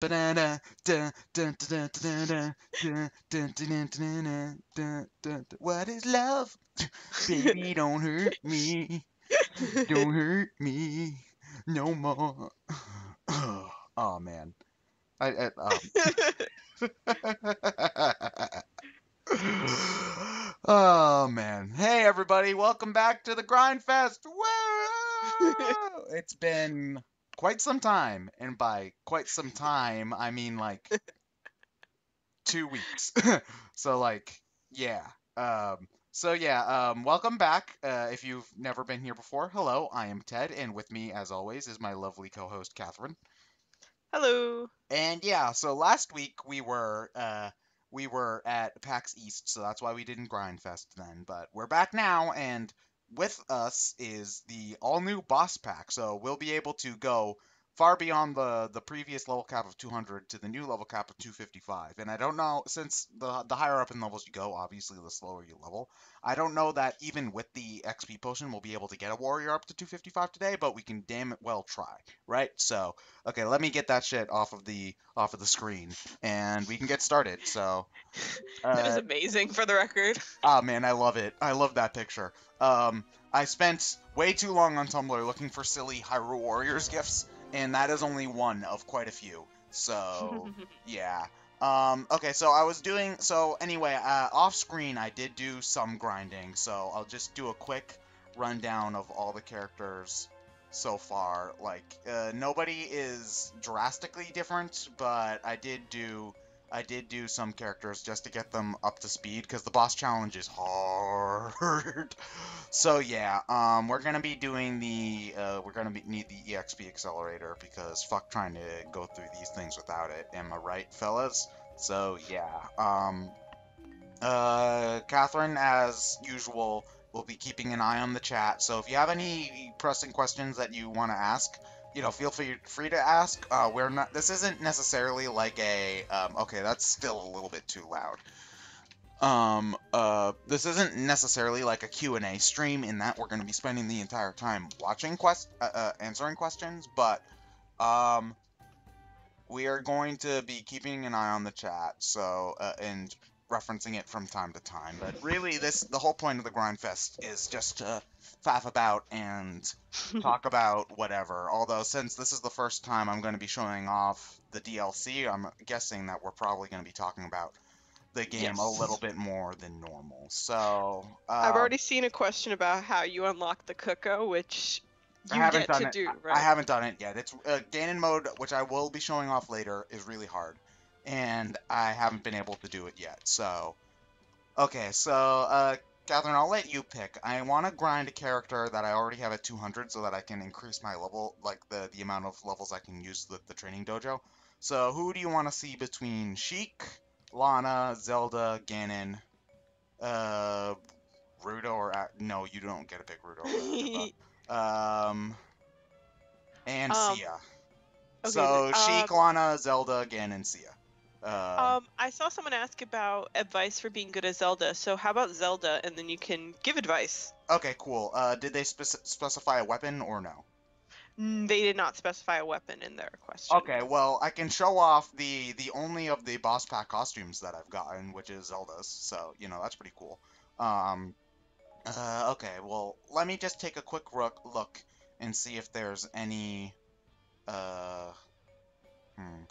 Ba-da-da, da, da, da, da, da, da, da, da, da, da, da, da, da. What is love? Baby, don't hurt me. Don't hurt me no more. Oh man. I Oh man. Hey everybody, welcome back to the Grindfest. Woo! It's been quite some time, and by quite some time, I mean like 2 weeks. So like, yeah. Welcome back. If you've never been here before, hello, I am Ted, and with me, as always, is my lovely co-host Catherine. Hello. And yeah, so last week we were at PAX East, so that's why we didn't Grindfest then. But we're back now, and with us is the all new boss pack, so we'll be able to go far beyond the previous level cap of 200 to the new level cap of 255. And I don't know, since the higher up in levels you go, obviously the slower you level. I don't know that even with the XP potion we'll be able to get a warrior up to 255 today, but we can damn it well try, right? So okay, let me get that shit off of the screen, and we can get started. So, That is uh, amazing for the record. ah man, I love it. I love that picture. I spent way too long on Tumblr looking for silly Hyrule Warriors gifs, and that is only one of quite a few. So, yeah. Okay, so anyway, off screen I did do some grinding, so I'll just do a quick rundown of all the characters so far. Like, nobody is drastically different, but I did do some characters just to get them up to speed because the boss challenge is hard. So yeah, we're gonna need the EXP accelerator because fuck trying to go through these things without it. Am I right, fellas? So yeah, Catherine, as usual, will be keeping an eye on the chat. So if you have any pressing questions that you want to ask, feel free to ask. We're not. This isn't necessarily like a. Okay, that's still a little bit too loud. This isn't necessarily like a Q&A stream in that we're going to be spending the entire time answering questions, but um, we are going to be keeping an eye on the chat, and referencing it from time to time. But really, the whole point of the Grindfest is just to faff about and talk about whatever. Although, since this is the first time I'm going to be showing off the DLC, I'm guessing that we're probably going to be talking about the game a little Yes. bit more than normal. So, I've already seen a question about how you unlock the Cuckoo, which I you haven't get done to it. do, I right? haven't done it yet. It's Ganon mode, which I will be showing off later, is really hard, and I haven't been able to do it yet. So, okay, Catherine, I'll let you pick. I want to grind a character that I already have at 200 so that I can increase my level, like the amount of levels I can use the training dojo. So, who do you want to see between Sheik, Lana, Zelda, Ganon, uh, Rudo, no, you don't get to pick Rudo or Akiba. And um. Sia. Okay. So Sheik, Lana, Zelda, Ganon, and Sia. I saw someone ask about advice for being good at Zelda. So how about Zelda, and then you can give advice. Okay, cool. Did they specify a weapon or no? They did not specify a weapon in their question. Okay, well, I can show off the only of the boss pack costumes that I've gotten, which is Zelda's. So, that's pretty cool. Um, okay, well, let me just take a quick look and see if there's any, uh, hmm.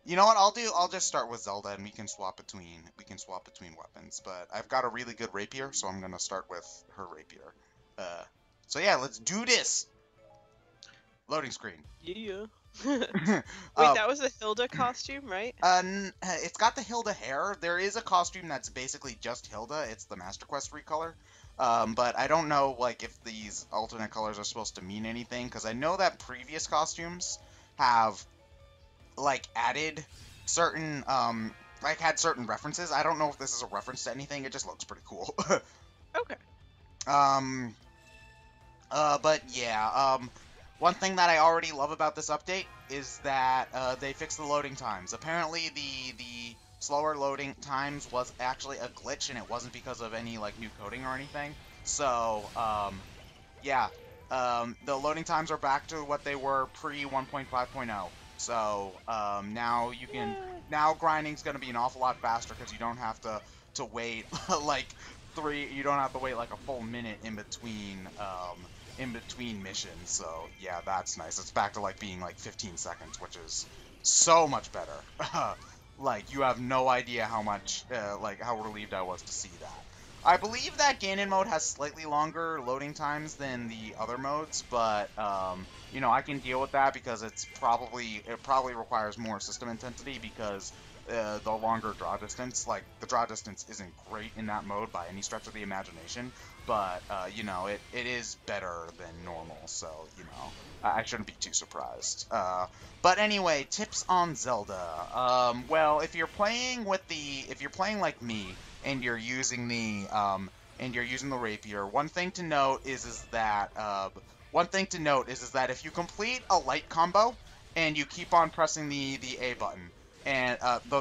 You know what? I'll just start with Zelda and we can swap between weapons. But I've got a really good rapier, so I'm gonna start with her rapier. Uh, so yeah, let's do this. Loading screen. Yeah. Wait, uh, that was a Hilda costume, right? it's got the Hilda hair. There is a costume that's basically just Hilda. It's the Master Quest recolor. But I don't know like if these alternate colors are supposed to mean anything because I know that previous costumes have like added certain like had certain references. I don't know if this is a reference to anything. It just looks pretty cool. Okay. um but yeah, one thing that I already love about this update is that they fixed the loading times. Apparently the slower loading times was actually a glitch and it wasn't because of any like new coding or anything. So, yeah. The loading times are back to what they were pre 1.5.0. So now you can now grinding's gonna be an awful lot faster because you don't have to wait like you don't have to wait like a full minute in between missions. So yeah, that's nice. It's back to like being like 15 seconds, which is so much better. Like you have no idea how much like how relieved I was to see that. I believe that Ganon mode has slightly longer loading times than the other modes, but you know, I can deal with that because it probably requires more system intensity because the longer draw distance, like the draw distance isn't great in that mode by any stretch of the imagination, but you know, it is better than normal, so you know, I shouldn't be too surprised. But anyway, tips on Zelda. Well, if you're playing like me and you're using the rapier, one thing to note is that if you complete a light combo and you keep on pressing the A button and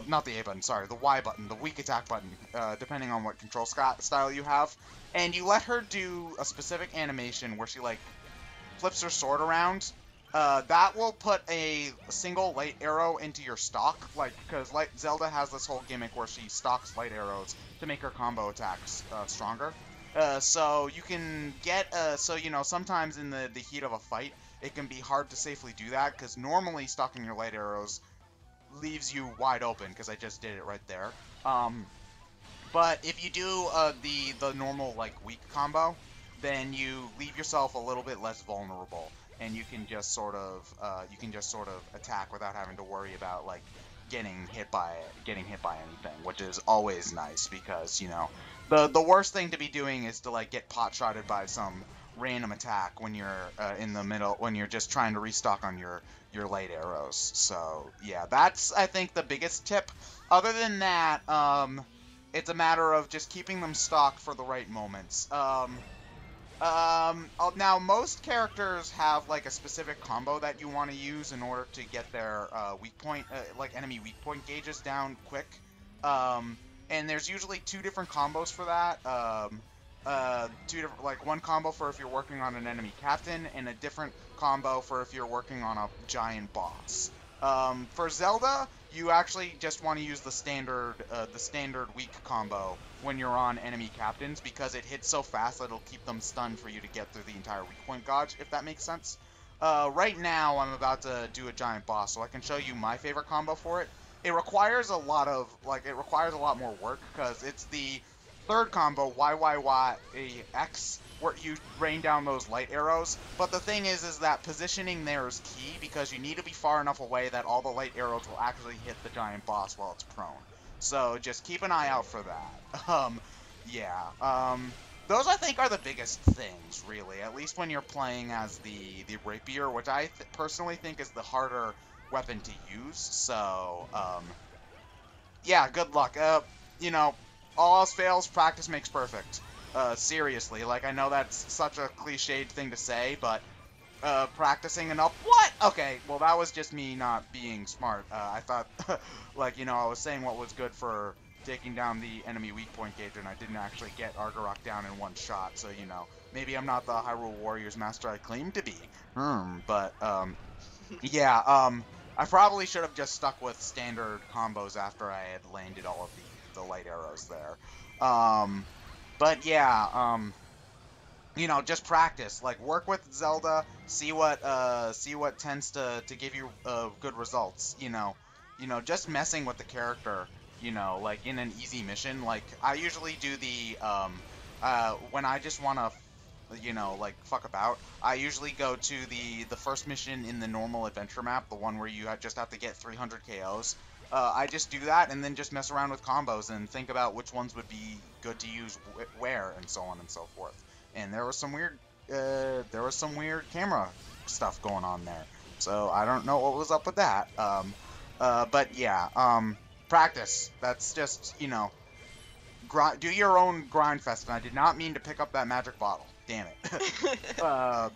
not the A button, sorry, the Y button, the weak attack button, depending on what control style you have, and you let her do a specific animation where she like flips her sword around, that will put a single light arrow into your stock, like, because Zelda has this whole gimmick where she stocks light arrows to make her combo attacks stronger. So you can get, so you know, sometimes in the heat of a fight, it can be hard to safely do that, because normally stocking your light arrows leaves you wide open, because I just did it right there. But if you do the normal like weak combo, then you leave yourself a little bit less vulnerable, and you can just sort of attack without having to worry about like getting hit by anything, which is always nice because you know the worst thing to be doing is to like get pot shotted by some random attack when you're in the middle, when you're just trying to restock on your light arrows. So yeah, that's I think the biggest tip. Other than that, it's a matter of just keeping them stocked for the right moments. Now, most characters have, like, a specific combo that you want to use in order to get their, weak point, like, enemy weak point gauges down quick. And there's usually two different combos for that. Like, one combo for if you're working on an enemy captain, and a different combo for if you're working on a giant boss. For Zelda, you actually just want to use the standard weak combo when you're on enemy captains, because it hits so fast that it'll keep them stunned for you to get through the entire weak point gauge, if that makes sense. Right now, I'm about to do a giant boss, so I can show you my favorite combo for it. It requires a lot more work, because it's the third combo, YYYX, where you rain down those light arrows. But the thing is that positioning there is key, because you need to be far enough away that all the light arrows will actually hit the giant boss while it's prone. So just keep an eye out for that. Yeah. Those I think are the biggest things, really. At least when you're playing as the rapier, which I personally think is the harder weapon to use. So, yeah, good luck. You know, all else fails, practice makes perfect. Seriously, like, I know that's such a cliched thing to say, but practicing enough. What? Okay, well, that was just me not being smart. I thought, like, you know, I was saying what was good for taking down the enemy weak point gauge, and I didn't actually get Argarok down in one shot, so, you know, maybe I'm not the Hyrule Warriors master I claim to be. But, yeah, I probably should have just stuck with standard combos after I had landed all of the light arrows there. But yeah, you know, just practice. Like, work with Zelda, see what tends to give you good results. You know, just messing with the character. You know, like in an easy mission. Like, I usually do the when I just want to, you know, like fuck about. I usually go to the first mission in the normal adventure map, the one where you just have to get 300 KOs. I just do that and then just mess around with combos and think about which ones would be good to use where, and so on and so forth. And there was some weird camera stuff going on there, so I don't know what was up with that. But yeah, practice. That's just, you know, do your own Grindfest, and I did not mean to pick up that magic bottle. Damn it.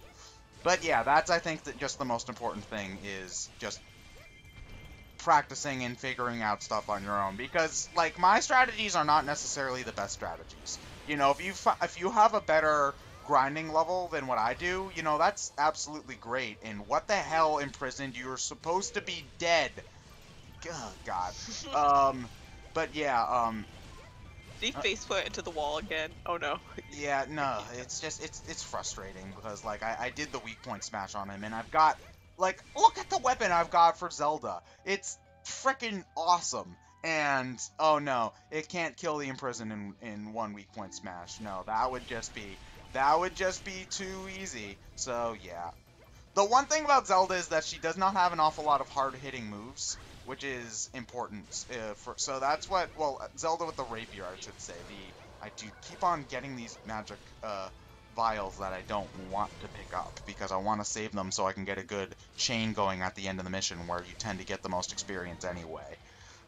But yeah, that's, I think, that just the most important thing is just practicing and figuring out stuff on your own, because like my strategies are not necessarily the best strategies. You know, if you have a better grinding level than what I do, you know, that's absolutely great. And what the hell, Imprisoned? You're supposed to be dead. Oh, God. But yeah, Did he face plant into the wall again? Oh no. yeah, no, it's just, it's frustrating because, like, I did the weak point smash on him, and I've got, like, look at the weapon I've got for Zelda. It's freaking awesome. And, oh no, it can't kill the Imprison in one weak point smash. No, that would just be too easy. So, yeah. The one thing about Zelda is that she does not have an awful lot of hard-hitting moves, which is important. So that's what, well, Zelda with the rapier, I should say. I do keep on getting these magic vials that I don't want to pick up because I want to save them so I can get a good chain going at the end of the mission where you tend to get the most experience anyway.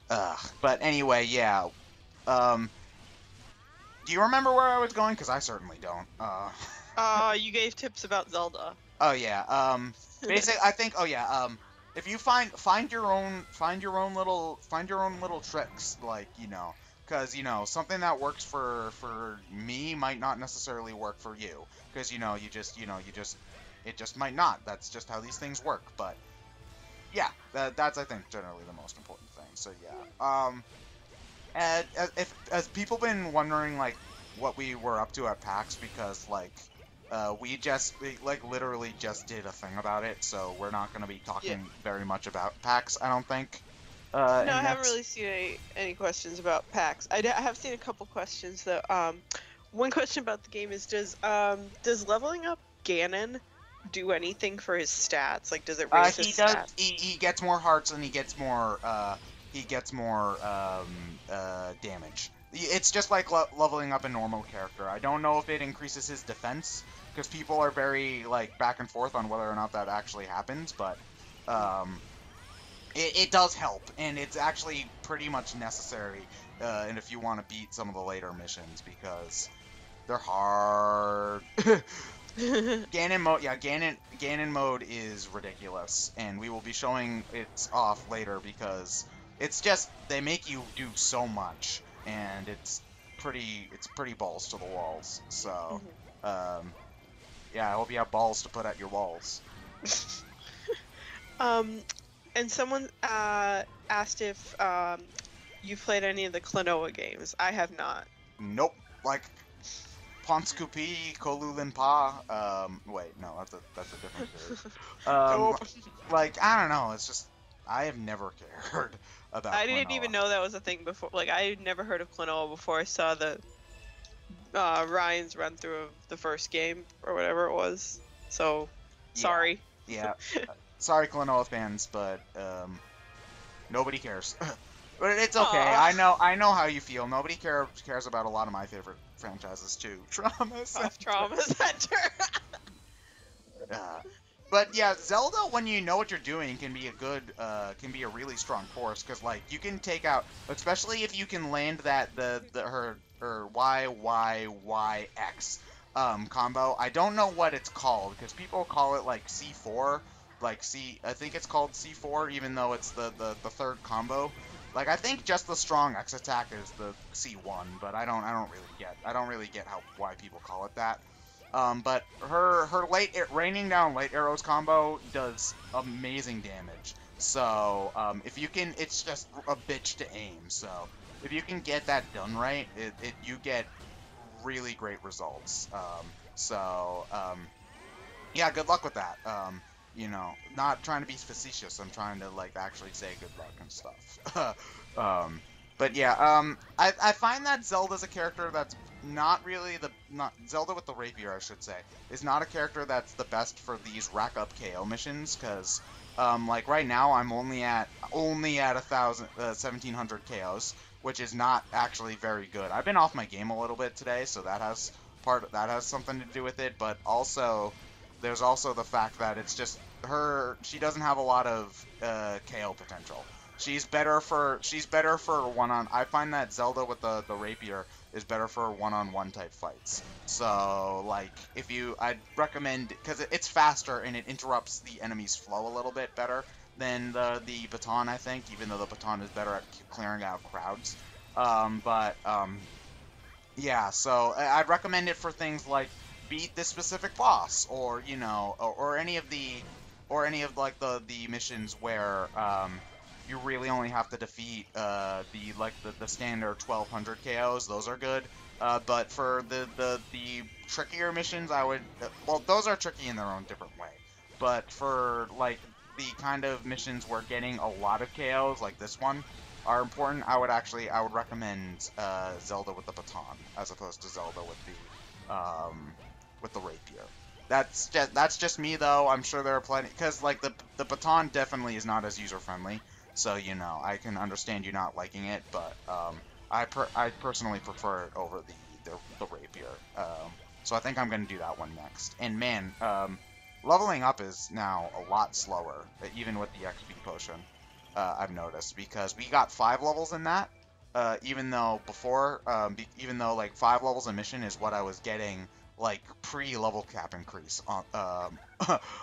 But anyway, yeah. Do you remember where I was going? Because I certainly don't. You gave tips about Zelda. Oh yeah. Basically, I think. Oh yeah. If you find your own little tricks, like, you know, because, you know, something that works for me might not necessarily work for you, because, you know, it just might not. That's just how these things work. But yeah, that's, I think, generally the most important thing. So yeah. And as people been wondering, like, what we were up to at PAX, because, like, we like, literally just did a thing about it, so we're not going to be talking very much about PAX, I don't think. No, I haven't really seen any questions about PAX. I have seen a couple questions, though. One question about the game is, does leveling up Ganon do anything for his stats? Like, does it raise his stats? He gets more hearts, and he gets more damage. It's just like leveling up a normal character. I don't know if it increases his defense, because people are very, like, back and forth on whether or not that actually happens, but it does help, and it's actually pretty much necessary, and if you want to beat some of the later missions, because they're hard. Ganon mode, yeah, Ganon mode is ridiculous, and we will be showing it off later, because it's just, they make you do so much, and it's pretty balls to the walls. So, yeah, I hope you have balls to put at your walls. And someone asked if you've played any of the Klonoa games. I have not. Nope. Like, Ponskupi, Kolulimpa, wait, no, that's a different series. Nope. Like, I don't know, it's just, I have never cared about I didn't Klonoa. even know that was a thing before. Like, I had never heard of Klonoa before I saw the Ryan's run through of the first game, or whatever it was. So, sorry. Yeah. Sorry, Klonoa fans, but, nobody cares. But it's okay. Aww. I know how you feel. Nobody cares about a lot of my favorite franchises too. Trauma Center. Trauma Center. But yeah, Zelda, when you know what you're doing, can be a really strong force, because, like, you can take out, especially if you can land that her YYYX combo. I don't know what it's called, because people call it, like, C4, like, I think it's called C4, even though it's the third combo. Like, I think just the strong X attack is the C1, but I don't really get why people call it that. But her raining down late arrows combo does amazing damage. So, if you can, it's just a bitch to aim. So, if you can get that done right, you get really great results. Yeah, good luck with that. You know, not trying to be facetious. I'm trying to, like, actually say good luck and stuff. But yeah, I find that Zelda's a character that's not really Zelda with the rapier, I should say, is not a character that's the best for these rack up KO missions, because like, right now I'm only at 1700 KOs, which is not actually very good. I've been off my game a little bit today, so that has something to do with it, but also there's also the fact that it's just she doesn't have a lot of KO potential. She's better for one-on. I find that Zelda with the rapier is better for one-on-one type fights. So, like, I'd recommend, because it's faster and it interrupts the enemy's flow a little bit better than the baton, I think, even though the baton is better at clearing out crowds. Yeah, so I'd recommend it for things like beat this specific boss, or or any of like the missions where you really only have to defeat the standard 1200 KOs. Those are good. But for the trickier missions, I would well, those are tricky in their own different way. But for like the kind of missions where getting a lot of KOs, like this one, are important, I would recommend Zelda with the baton as opposed to Zelda with the rapier. That's just me though. I'm sure there are plenty, because like the baton definitely is not as user friendly. So I can understand you not liking it, but I personally prefer it over the rapier. So I think I'm gonna do that one next. And man, leveling up is now a lot slower, even with the XP potion. I've noticed, because we got 5 levels in that. Even though before, like 5 levels a mission is what I was getting like pre-level cap increase on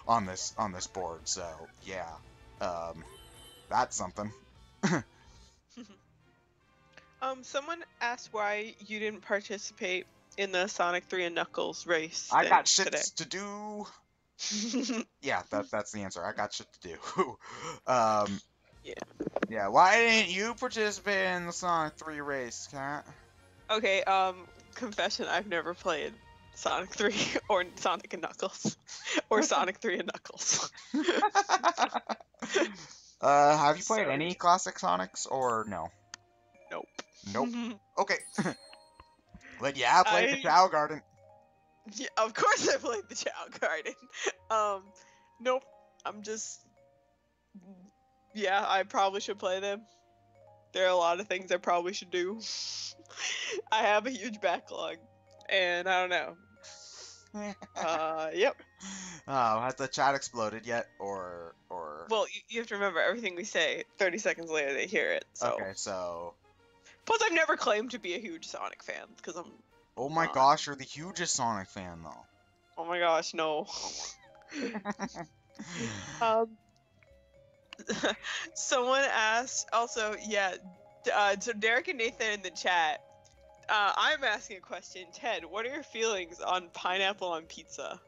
on this board. So yeah, that's something. Someone asked why you didn't participate in the Sonic 3 and Knuckles race. I got shit today. to do. Yeah, that's the answer. I got shit to do. Yeah. Yeah, why didn't you participate in the Sonic 3 race, Kat? Okay, confession, I've never played Sonic 3 or Sonic and Knuckles. Or Sonic 3 and Knuckles. Have you played any classic Sonics, or no? Nope. Nope. Okay. But yeah, I played the Chao Garden. Yeah, of course I played the Chao Garden. Nope. I'm just... Yeah, I probably should play them. There are a lot of things I probably should do. I have a huge backlog, and I don't know. Yep. Oh, has the chat exploded yet, or? Well, you have to remember, everything we say, 30 seconds later they hear it. So. Okay, so. Plus, I've never claimed to be a huge Sonic fan, because I'm. Oh my gosh, you're the hugest Sonic fan, though. Oh my gosh, no. Someone asked, also, yeah, so Derek and Nathan in the chat, I'm asking a question. Ted, what are your feelings on pineapple on pizza?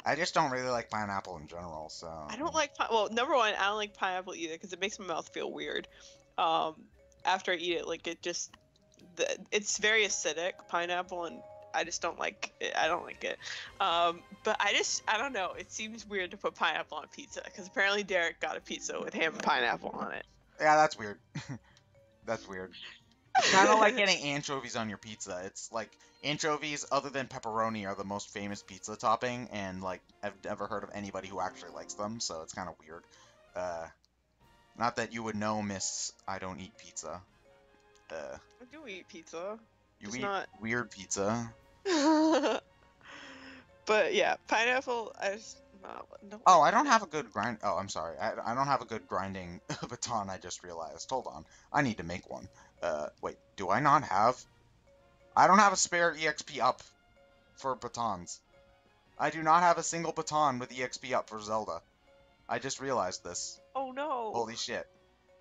I just don't really like pineapple in general, so... I don't like, well, number one, I don't like pineapple either, because it makes my mouth feel weird. After I eat it, like, it's very acidic, pineapple, and I just don't like it. I don't like it. But I don't know. It seems weird to put pineapple on pizza, because apparently Derek got a pizza with ham and pineapple on it. Yeah, that's weird. That's weird. It's kind of like getting anchovies on your pizza. It's like, anchovies, other than pepperoni, are the most famous pizza topping, and like, I've never heard of anybody who actually likes them, so it's kind of weird. Not that you would know, miss, I don't eat pizza. I do eat pizza. You eat weird pizza. But yeah, pineapple, no. Oh, I don't have a good grind. Oh, I'm sorry. I don't have a good grinding baton, I just realized. Hold on. I need to make one. Wait, do I not have? I don't have a spare EXP up for batons. I do not have a single baton with EXP up for Zelda. I just realized this. Oh no. Holy shit.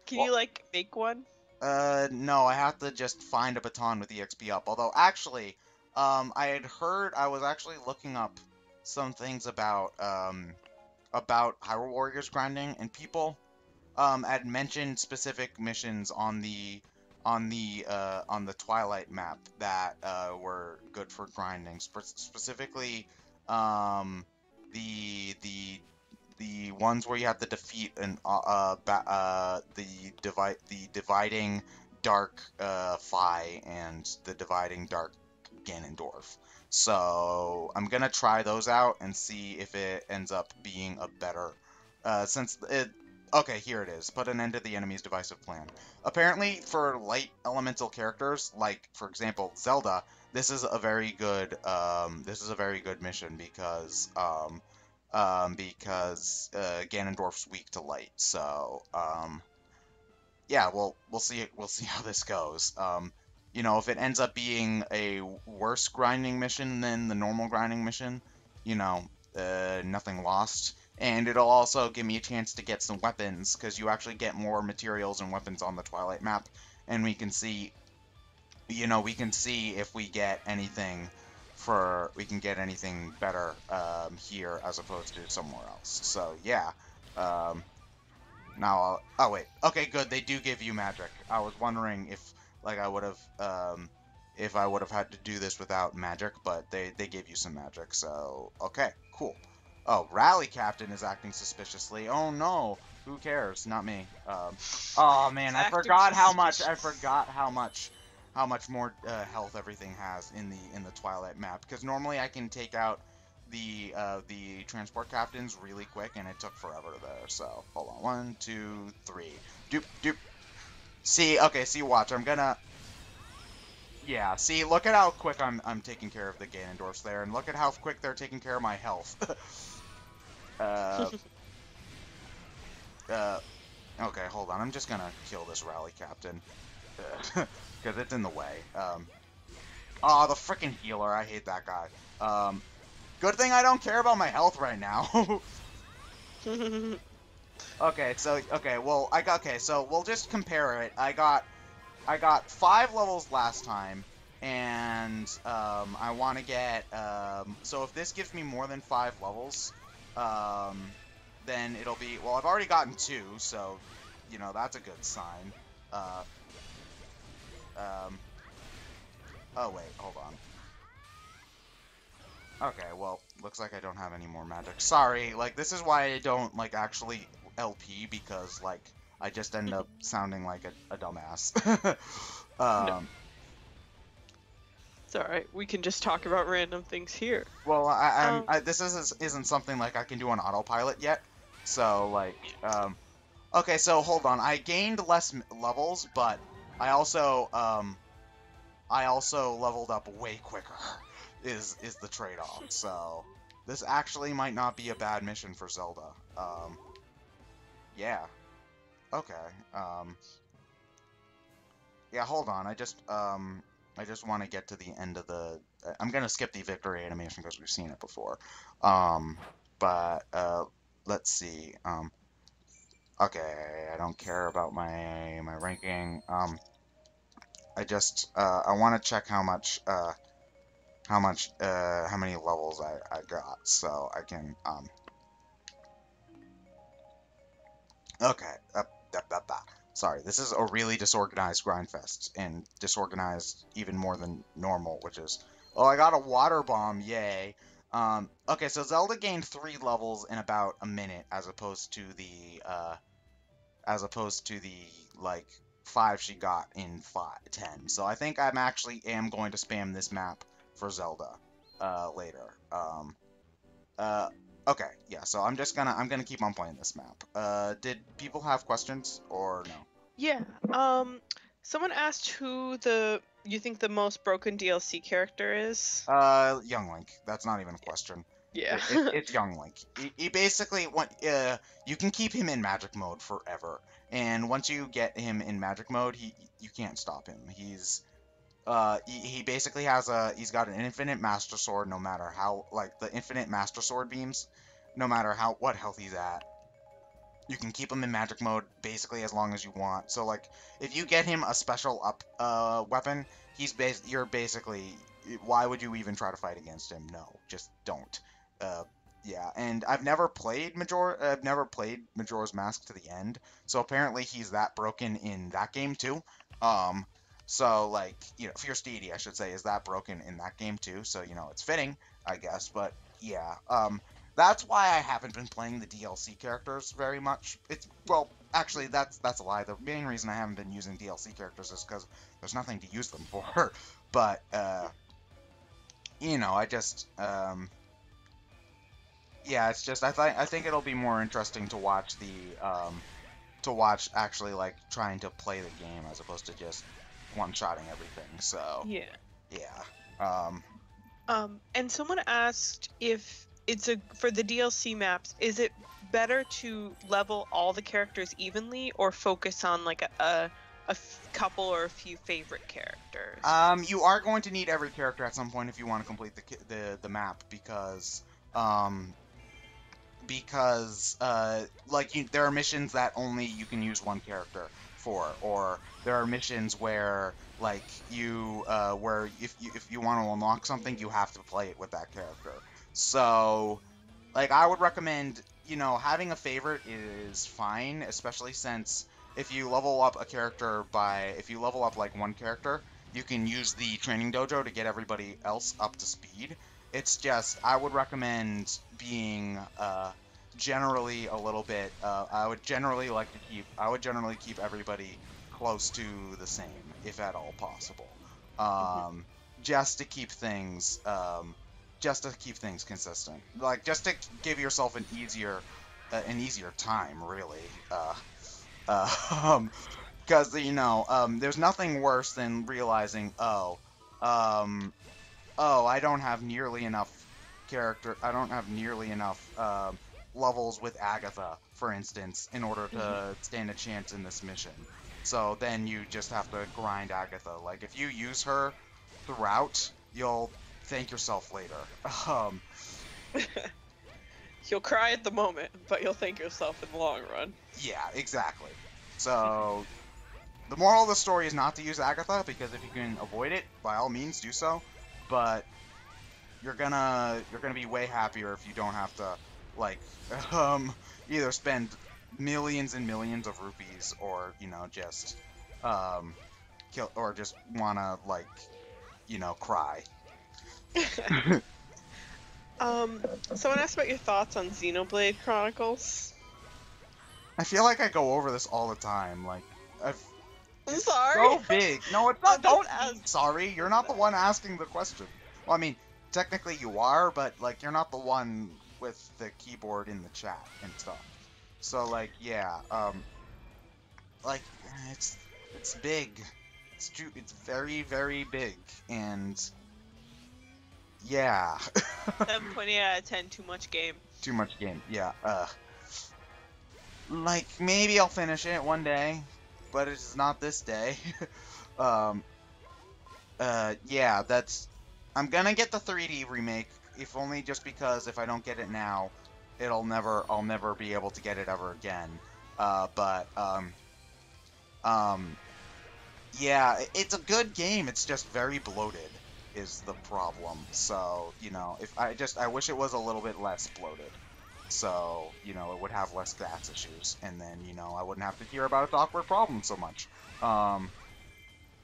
Can you, like, make one? No, I have to just find a baton with EXP up. Although, actually, I had heard, I was actually looking up some things about Hyrule Warriors grinding, and people, had mentioned specific missions on the Twilight map that, were good for grinding. Specifically, the ones where you have to defeat the dividing dark Phi and the dividing dark Ganondorf. So I'm gonna try those out and see if it ends up being a better okay, here it is. Put an end to the enemy's divisive plan. Apparently, for light elemental characters, like for example Zelda, this is a very good mission because Ganondorf's weak to light. So yeah, we'll see how this goes. If it ends up being a worse grinding mission than the normal grinding mission, nothing lost. And it'll also give me a chance to get some weapons, because you actually get more materials and weapons on the Twilight map, and we can see if we get anything anything better here as opposed to somewhere else. So yeah. Now oh wait. Okay, good. They do give you magic. I was wondering if like I would have if I would have had to do this without magic, but they gave you some magic. So okay, cool. Oh, Rally Captain is acting suspiciously. Oh no. Who cares? Not me. Oh man, I forgot how much. How much more health everything has in the Twilight map. Because normally I can take out the transport captains really quick, and it took forever there. So hold on, 1, 2, 3. Doop doop. See, okay, see, watch. I'm gonna. Yeah, see, look at how quick I'm taking care of the Ganondorfs there, and look at how quick they're taking care of my health. Okay, hold on. I'm just gonna kill this Rally Captain. Because it's in the way. Oh, the freaking healer. I hate that guy. Good thing I don't care about my health right now. Okay, so, so we'll just compare it. I got 5 levels last time, and, I want to get, so if this gives me more than 5 levels, then it'll be, well, I've already gotten 2, so, you know, that's a good sign. Oh wait, hold on. Okay, well, looks like I don't have any more magic. Sorry, like, this is why I don't, like, actually LP, because, like, I just end up sounding like a dumbass. No. It's alright, we can just talk about random things here. Well, this isn't something, like, I can do on autopilot yet, so, like, okay, so, hold on, I gained less levels, but I also leveled up way quicker, is the trade-off, so this actually might not be a bad mission for Zelda. Yeah. Okay, yeah, hold on, I just want to get to the end of the... I'm gonna skip the victory animation because we've seen it before. But, let's see, okay, I don't care about my ranking, I just, I want to check how many levels I got, so I can, okay, sorry, this is a really disorganized Grindfest, and disorganized even more than normal, which is, oh, I got a water bomb, yay. Okay, so Zelda gained 3 levels in about a minute, as opposed to the, like, 5 she got in 10. So I think I'm actually going to spam this map for Zelda, later. Okay, yeah, so I'm gonna keep on playing this map. Did people have questions, or no? Yeah, someone asked who you think the most broken DLC character is? Young Link. That's not even a question. Yeah. It's Young Link. He basically, you can keep him in magic mode forever, and once you get him in magic mode, you can't stop him. He basically he's got an infinite Master Sword, no matter how, like, the infinite Master Sword beams, no matter what health he's at. You can keep him in magic mode basically as long as you want. So, like, if you get him a special up weapon, you're basically, why would you even try to fight against him? No, just don't. Yeah, and I've never played Majora's Mask to the end, so apparently he's that broken in that game too. So, like, you know, Fierce Deity, I should say, is that broken in that game too, so, you know, it's fitting, I guess, but yeah, that's why I haven't been playing the DLC characters very much. Well, actually, that's a lie. The main reason I haven't been using DLC characters is because there's nothing to use them for. But, you know, I just, yeah, it's just, I think it'll be more interesting to watch actually, like, trying to play the game as opposed to just one-shotting everything, so. Yeah. And someone asked if for the DLC maps, is it better to level all the characters evenly or focus on, like, a couple or a few favorite characters? You are going to need every character at some point if you want to complete the map, because like, there are missions that only you can use one character. for, or there are missions where like where if you want to unlock something, you have to play it with that character. So like I would recommend, having a favorite is fine, especially since if you level up if you level up like one character, you can use the training dojo to get everybody else up to speed. It's just I would recommend being generally a little bit. I would generally keep everybody close to the same, if at all possible, um, just to keep things consistent. Like just to give yourself an easier time, really. Because there's nothing worse than realizing, I don't have nearly enough I don't have nearly enough levels with Agatha, for instance, in order to stand a chance in this mission. So then you just have to grind Agatha. Like, if you use her throughout, you'll thank yourself later. You'll cry at the moment, but you'll thank yourself in the long run. Yeah, exactly. So, the moral of the story is not to use Agatha, because if you can avoid it, by all means do so. But you're gonna be way happier if you don't have to, like, either spend millions and millions of rupees, or, just, kill, or just wanna, like, cry. Someone asked about your thoughts on Xenoblade Chronicles. I feel like I go over this all the time, like, I'm sorry. So big. No, it's not. Don't be sorry. You're not the one asking the question. Well, I mean, technically you are, but like you're not the one with the keyboard in the chat and stuff. So like, yeah, like it's big. It's very, very big, and yeah. 7.8 out of 10. Too much game. Too much game. Yeah. Like maybe I'll finish it one day, but it's not this day. Yeah, I'm gonna get the 3D remake, if only just because if I don't get it now, I'll never be able to get it ever again. Yeah, it's a good game, it's just very bloated, is the problem. So, I wish it was a little bit less bloated. So, it would have less stats issues, and then, I wouldn't have to hear about its awkward problems so much.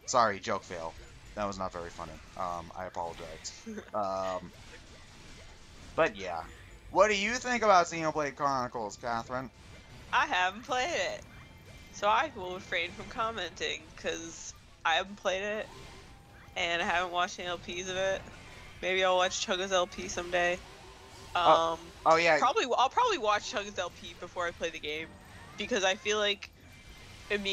Sorry, joke fail. That was not very funny. I apologize. But yeah. What do you think about Xenoblade Chronicles, Catherine? I haven't played it, so I will refrain from commenting, because I haven't played it, and I haven't watched any LPs of it. Maybe I'll watch Chugga's LP someday. Oh yeah. I'll probably watch Chugga's LP before I play the game, because I feel like when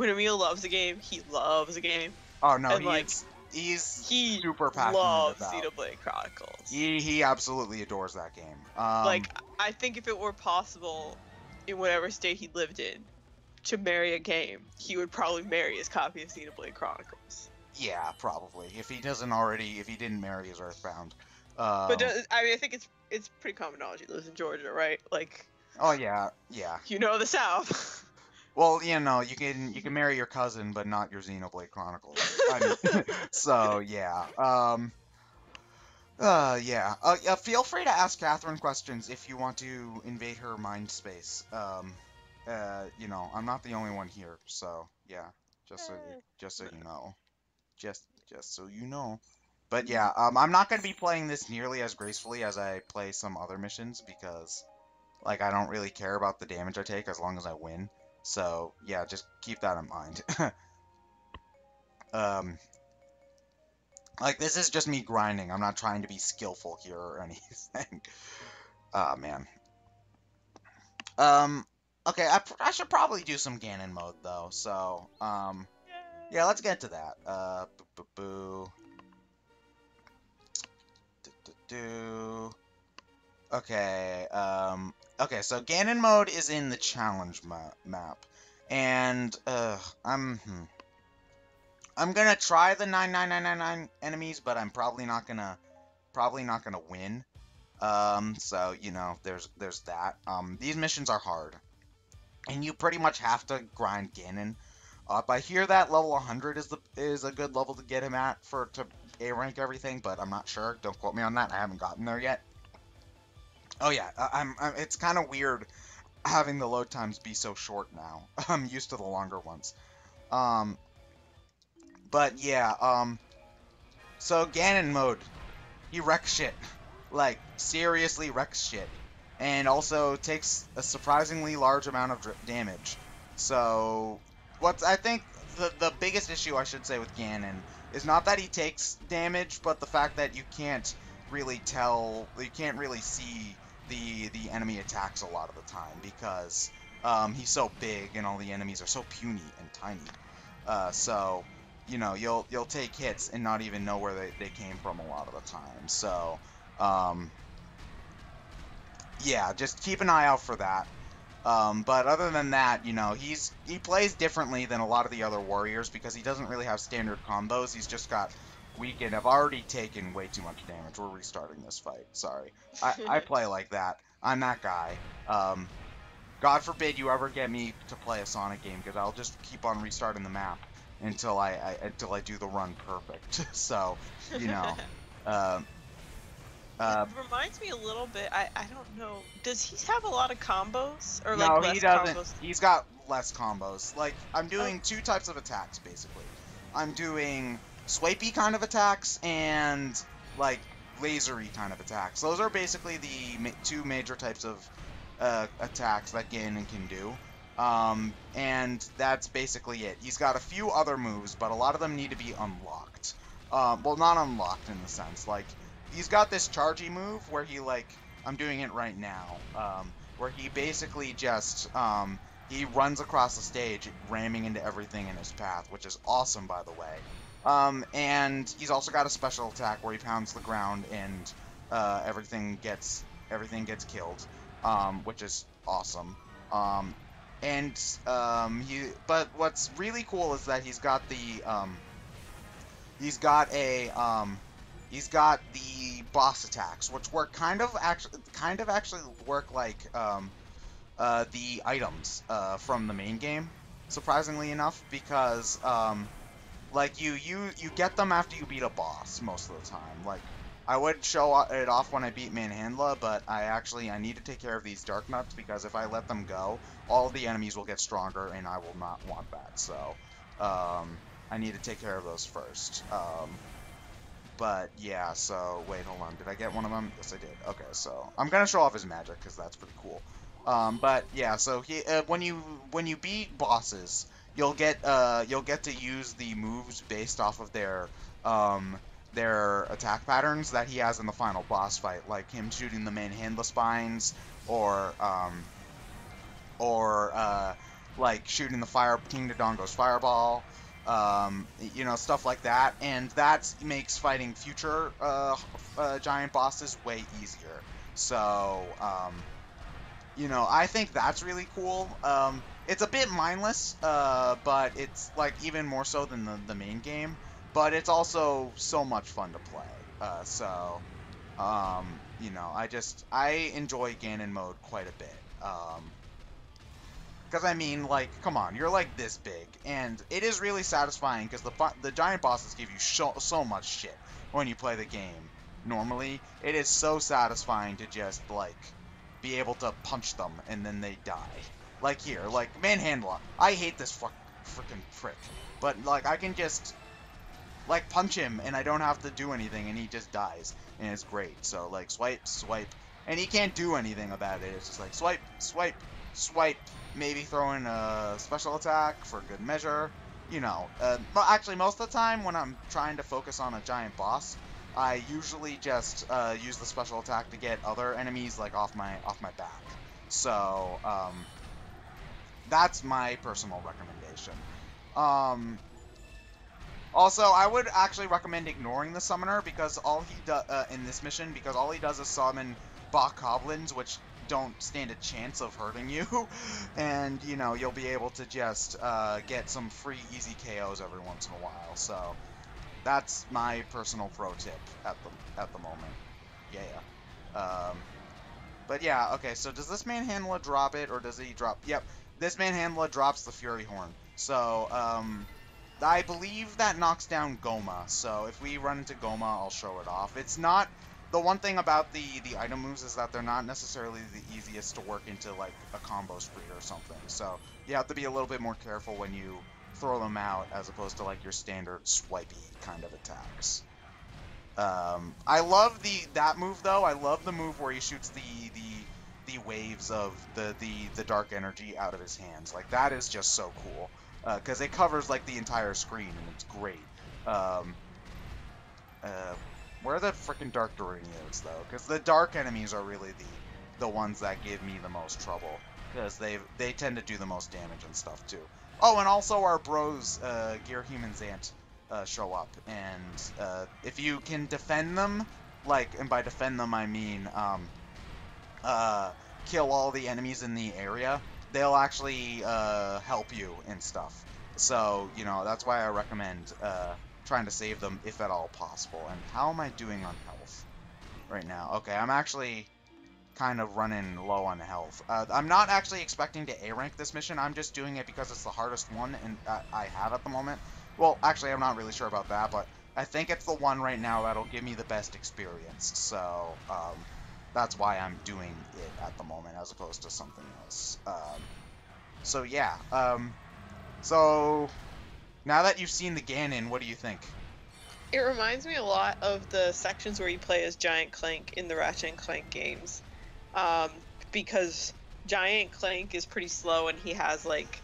Emil loves a game, he loves a game. Oh no, and he's he super passionate loves about Xenoblade Chronicles. He absolutely adores that game. Like, I think if it were possible, in whatever state he lived in, to marry a game, he would probably marry his copy of Xenoblade Chronicles. Yeah, probably. If he didn't marry his Earthbound. But I think it's pretty common knowledge he lives in Georgia, right? Like. Oh yeah. You know the South. Well, you can marry your cousin, but not your Xenoblade Chronicles. So yeah. Yeah. Feel free to ask Catherine questions if you want to invade her mind space. I'm not the only one here, so yeah. Just so you know. Just so you know. But yeah, I'm not gonna be playing this nearly as gracefully as I play some other missions, because like I don't really care about the damage I take as long as I win. So yeah, just keep that in mind. Like this is just me grinding. I'm not trying to be skillful here or anything. Oh man. Okay, I should probably do some Ganon mode though. So yeah, let's get to that. Okay, okay, so Ganon mode is in the challenge map, and I'm gonna try the 99999 enemies, but I'm probably not gonna win. So there's that. These missions are hard. and you pretty much have to grind Ganon up. I hear that level 100 is a good level to get him at to A rank everything, but I'm not sure. Don't quote me on that. I haven't gotten there yet. Oh yeah, it's kind of weird having the load times be so short now. I'm used to the longer ones. Um, but yeah, so Ganon mode, he wrecks shit. Like, seriously wrecks shit. And also takes a surprisingly large amount of damage. So, I think the biggest issue, I should say, with Ganon is not that he takes damage, but the fact that you can't really see the enemy attacks a lot of the time, because he's so big and all the enemies are so puny and tiny. So, you know, you'll take hits and not even know where they came from a lot of the time. So, yeah, just keep an eye out for that. But other than that, you know, he plays differently than a lot of the other warriors because he doesn't really have standard combos. He's just got weakened. I've already taken way too much damage. We're restarting this fight. Sorry. I play like that. I'm that guy. God forbid you ever get me to play a Sonic game, because I'll just keep on restarting the map until I do the run perfect. So, you know. It reminds me a little bit. I don't know. Does he have a lot of combos, or No, like less he doesn't. combos? He's got less combos. Like, I'm doing two types of attacks, basically. I'm doing swipey kind of attacks and, like, lasery kind of attacks. Those are basically the two major types of attacks that Ganon can do. And that's basically it. He's got a few other moves, but a lot of them need to be unlocked. Well, not unlocked in the sense, like, he's got this chargey move where he, like, I'm doing it right now, where he basically just, he runs across the stage, ramming into everything in his path, which is awesome, by the way. And he's also got a special attack where he pounds the ground and, everything gets killed, which is awesome. But what's really cool is that he's got the boss attacks, which work kind of actually work like the items from the main game, surprisingly enough, because like you get them after you beat a boss most of the time. Like, I would show it off when I beat Manhandla, but I need to take care of these Dark Nuts, because if I let them go, all the enemies will get stronger, and I will not want that. So, I need to take care of those first. But yeah, so wait, hold on. Did I get one of them? Yes, I did. Okay, so I'm gonna show off his magic because that's pretty cool. But yeah, so when you beat bosses, you'll get to use the moves based off of their attack patterns that he has in the final boss fight, like him shooting the Manhandla spines, or like shooting the King Dodongo's fireball. You know, stuff like that, and that makes fighting future giant bosses way easier. So, you know, I think that's really cool. It's a bit mindless, but it's like even more so than the main game. But it's also so much fun to play. You know, I enjoy Ganon mode quite a bit. Because, I mean, like, come on, you're, like, this big, and it is really satisfying, because the giant bosses give you so much shit when you play the game. Normally, it is so satisfying to just, like, be able to punch them, and then they die. Like here, like, Manhandla. I hate this frickin' prick. But, like, I can just, like, punch him, and I don't have to do anything, and he just dies. And it's great. So, like, swipe, swipe. And he can't do anything about it. It's just like, swipe, swipe, swipe. Maybe throw in a special attack for good measure. You know, actually, most of the time when I'm trying to focus on a giant boss, I usually just use the special attack to get other enemies, like, off my back. So, that's my personal recommendation. Also, I would actually recommend ignoring the summoner, because all he does in this mission, because all he does is summon Bokoblins, which don't stand a chance of hurting you, and, you know, you'll be able to just get some free easy KOs every once in a while. So that's my personal pro tip at the moment. Yeah. But yeah, okay, so does this Manhandla drop it, or does he drop... Yep. this Manhandla drops the Fury Horn. So, I believe that knocks down Goma. So if we run into Goma, I'll show it off. It's not... The one thing about the item moves is that they're not necessarily the easiest to work into, like, a combo spree or something. So you have to be a little bit more careful when you throw them out as opposed to, like, your standard swipey kind of attacks. I love that move, though. I love the move where he shoots the waves of the dark energy out of his hands. Like, that is just so cool. Because it covers, like, the entire screen, and it's great. Where are the freaking Dark Dorinios, though? Because the dark enemies are really the ones that give me the most trouble. Because they tend to do the most damage and stuff, too. Oh, and also our bros, Gear Human Zant, show up. And if you can defend them, like, and by defend them I mean, kill all the enemies in the area, they'll actually help you and stuff. So, you know, that's why I recommend trying to save them if at all possible. And how am I doing on health right now? Okay, I'm actually kind of running low on health. I'm not actually expecting to A rank this mission. I'm just doing it because it's the hardest one and I have at the moment. Well, actually, I'm not really sure about that, but I think it's the one right now that'll give me the best experience. So, that's why I'm doing it at the moment as opposed to something else. So yeah. So now that you've seen the Ganon, what do you think? It reminds me a lot of the sections where you play as Giant Clank in the Ratchet and Clank games, because Giant Clank is pretty slow and he has like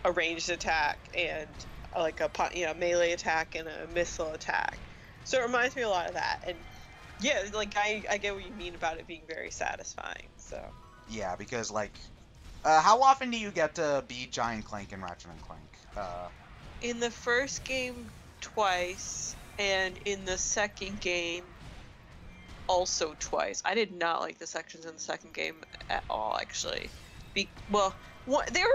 a ranged attack and like a melee attack and a missile attack. So it reminds me a lot of that. And yeah, like I get what you mean about it being very satisfying. So yeah, because like, how often do you get to be Giant Clank in Ratchet and Clank? In the first game, twice, and in the second game, also twice. I did not like the sections in the second game at all, actually. They were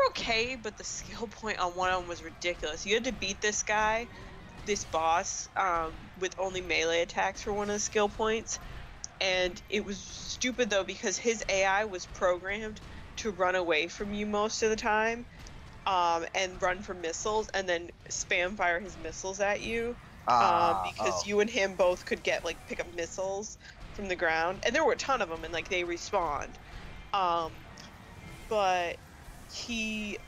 okay, but the skill point on one of them was ridiculous. You had to beat this boss, with only melee attacks for one of the skill points, and it was stupid though because his AI was programmed to run away from you most of the time, and run for missiles and then spam fire his missiles at you, because you and him both could pick up missiles from the ground, and there were a ton of them, and like they respawned, but he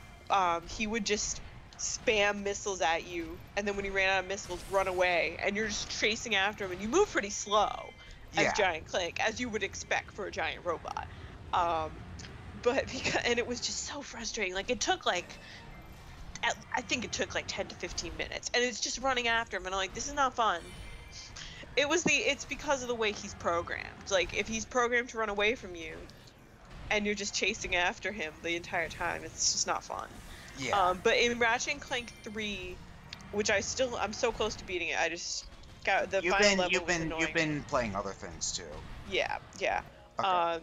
would just spam missiles at you, and then when he ran out of missiles, run away, and you're just chasing after him, and you move pretty slow as Giant Clank, as you would expect for a giant robot. And it was just so frustrating. Like, it took I think it took 10 to 15 minutes, and it's just running after him, and I'm like, this is not fun. It's because of the way he's programmed. Like, if he's programmed to run away from you, and you're just chasing after him the entire time, it's just not fun. Yeah. But in Ratchet and Clank 3, which I'm so close to beating it, I just got the final level. You've been playing other things too. Yeah. Okay.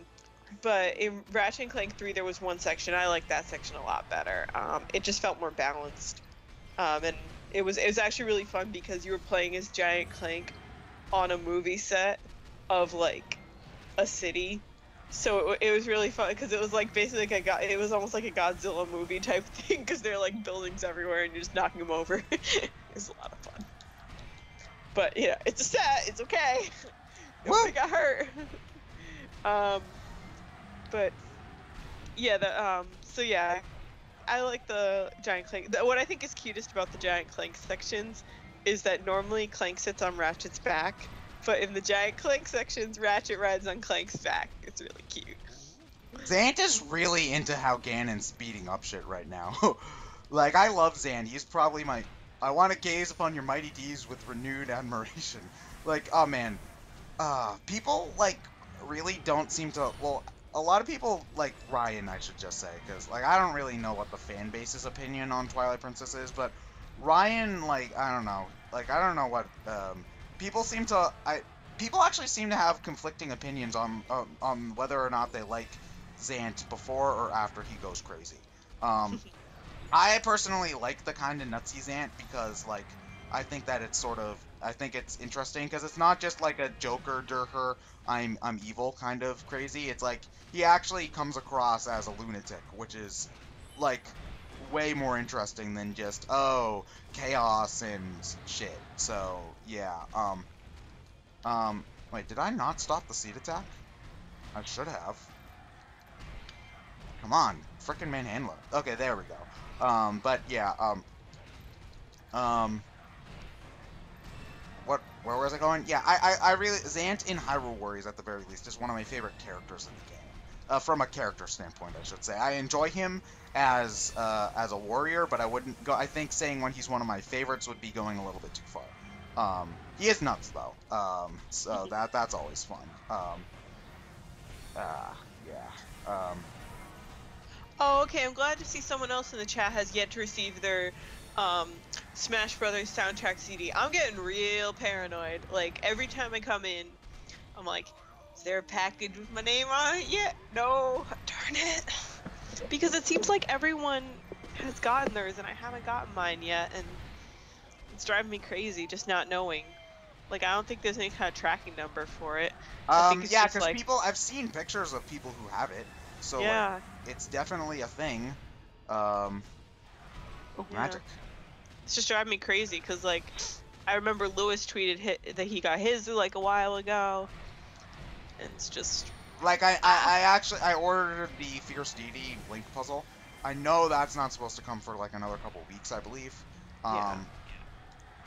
But in Ratchet and Clank 3, there was one section, I liked that section a lot better. It just felt more balanced. And it was actually really fun because you were playing as Giant Clank on a movie set of a city. So it was really fun because it was basically it was almost like a Godzilla movie type thing because there are buildings everywhere and you're just knocking them over. It was a lot of fun. But yeah, it's a set. It's okay. Nobody got hurt. But yeah, so yeah, I like the Giant Clank. What I think is cutest about the Giant Clank sections is that normally Clank sits on Ratchet's back, but in the Giant Clank sections, Ratchet rides on Clank's back. It's really cute. Zant is really into how Ganon's speeding up shit right now. I love Zant. He's probably I want to gaze upon your mighty deeds with renewed admiration. Oh man. People, really don't seem to, a lot of people like Ryan, I should just say, because, I don't really know what the fan base's opinion on Twilight Princess is, but Ryan, I don't know. I don't know what, people actually seem to have conflicting opinions on whether or not they like Zant before or after he goes crazy. I personally like the kind of nutsy Zant because, I think that I think it's interesting because it's not just a Joker, Durher, I'm evil kind of crazy. It's he actually comes across as a lunatic, which is like, way more interesting than just, oh, chaos and shit. So, yeah, wait, did I not stop the seed attack? I should have. Come on, frickin' manhandler. Okay, there we go. But yeah, where was I going? Yeah, I really, Zant in Hyrule Warriors at the very least is one of my favorite characters in the game. From a character standpoint, I should say. I enjoy him as a warrior, but I wouldn't go, I think saying when he's one of my favorites would be going a little bit too far. He is nuts though. So that's always fun. Yeah. Oh, okay. I'm glad to see someone else in the chat has yet to receive their Smash Brothers soundtrack CD. I'm getting real paranoid. Like, every time I come in, I'm like, is there a package with my name on it yet? No. Darn it. Because it seems like everyone has gotten theirs and I haven't gotten mine yet, and it's driving me crazy just not knowing. Like, I don't think there's any kind of tracking number for it. I think it's Yeah, just because like, people, I've seen pictures of people who have it, so yeah. like, it's definitely a thing. Oh, Yeah. magic. It's just driving me crazy because, like, I remember Lewis tweeted that he got his like a while ago, and it's just like I ordered the Fierce Deity Link puzzle. I know that's not supposed to come for like another couple weeks, I believe. Yeah.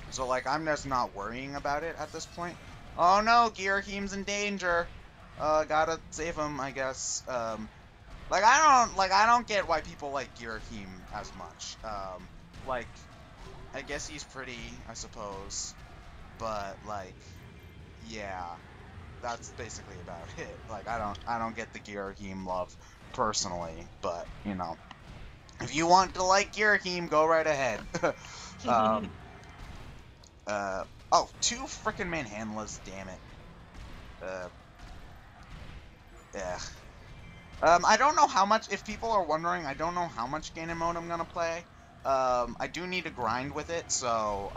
So like I'm just not worrying about it at this point. Oh no, Girahim's in danger. Gotta save him, I guess. Like I don't get why people like Girahim as much. Like, I guess he's pretty, I suppose, but like, yeah, that's basically about it. Like, I don't get the Girahim love personally, but you know, if you want to like Girahim, go right ahead. Oh, 2 frickin' manhandlers, damn it. Yeah. I don't know how much, if people are wondering, I don't know how much Ganon mode I'm gonna play. I do need to grind with it, so,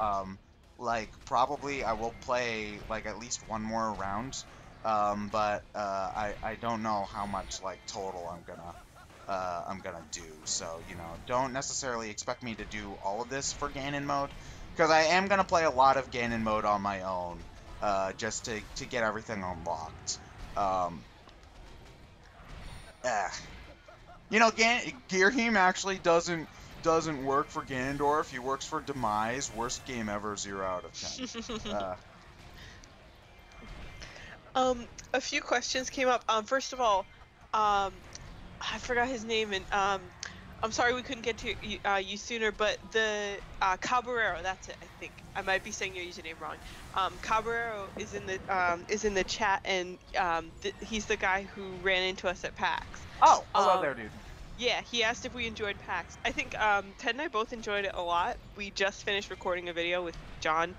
like, probably I will play, like, at least one more round. But, I don't know how much, like, total I'm gonna do. So, you know, don't necessarily expect me to do all of this for Ganon mode, because I am gonna play a lot of Ganon mode on my own, just to get everything unlocked. You know, Girahim actually doesn't work for Ganondorf. He works for Demise. Worst game ever, 0 out of 10. A few questions came up. First of all, I forgot his name, and I'm sorry we couldn't get to you sooner, but the Caballero, that's it, I think. I might be saying your username wrong. Caballero is in the chat, and he's the guy who ran into us at PAX. Oh, hello there, dude. Yeah, he asked if we enjoyed PAX. I think Ted and I both enjoyed it a lot. We just finished recording a video with John,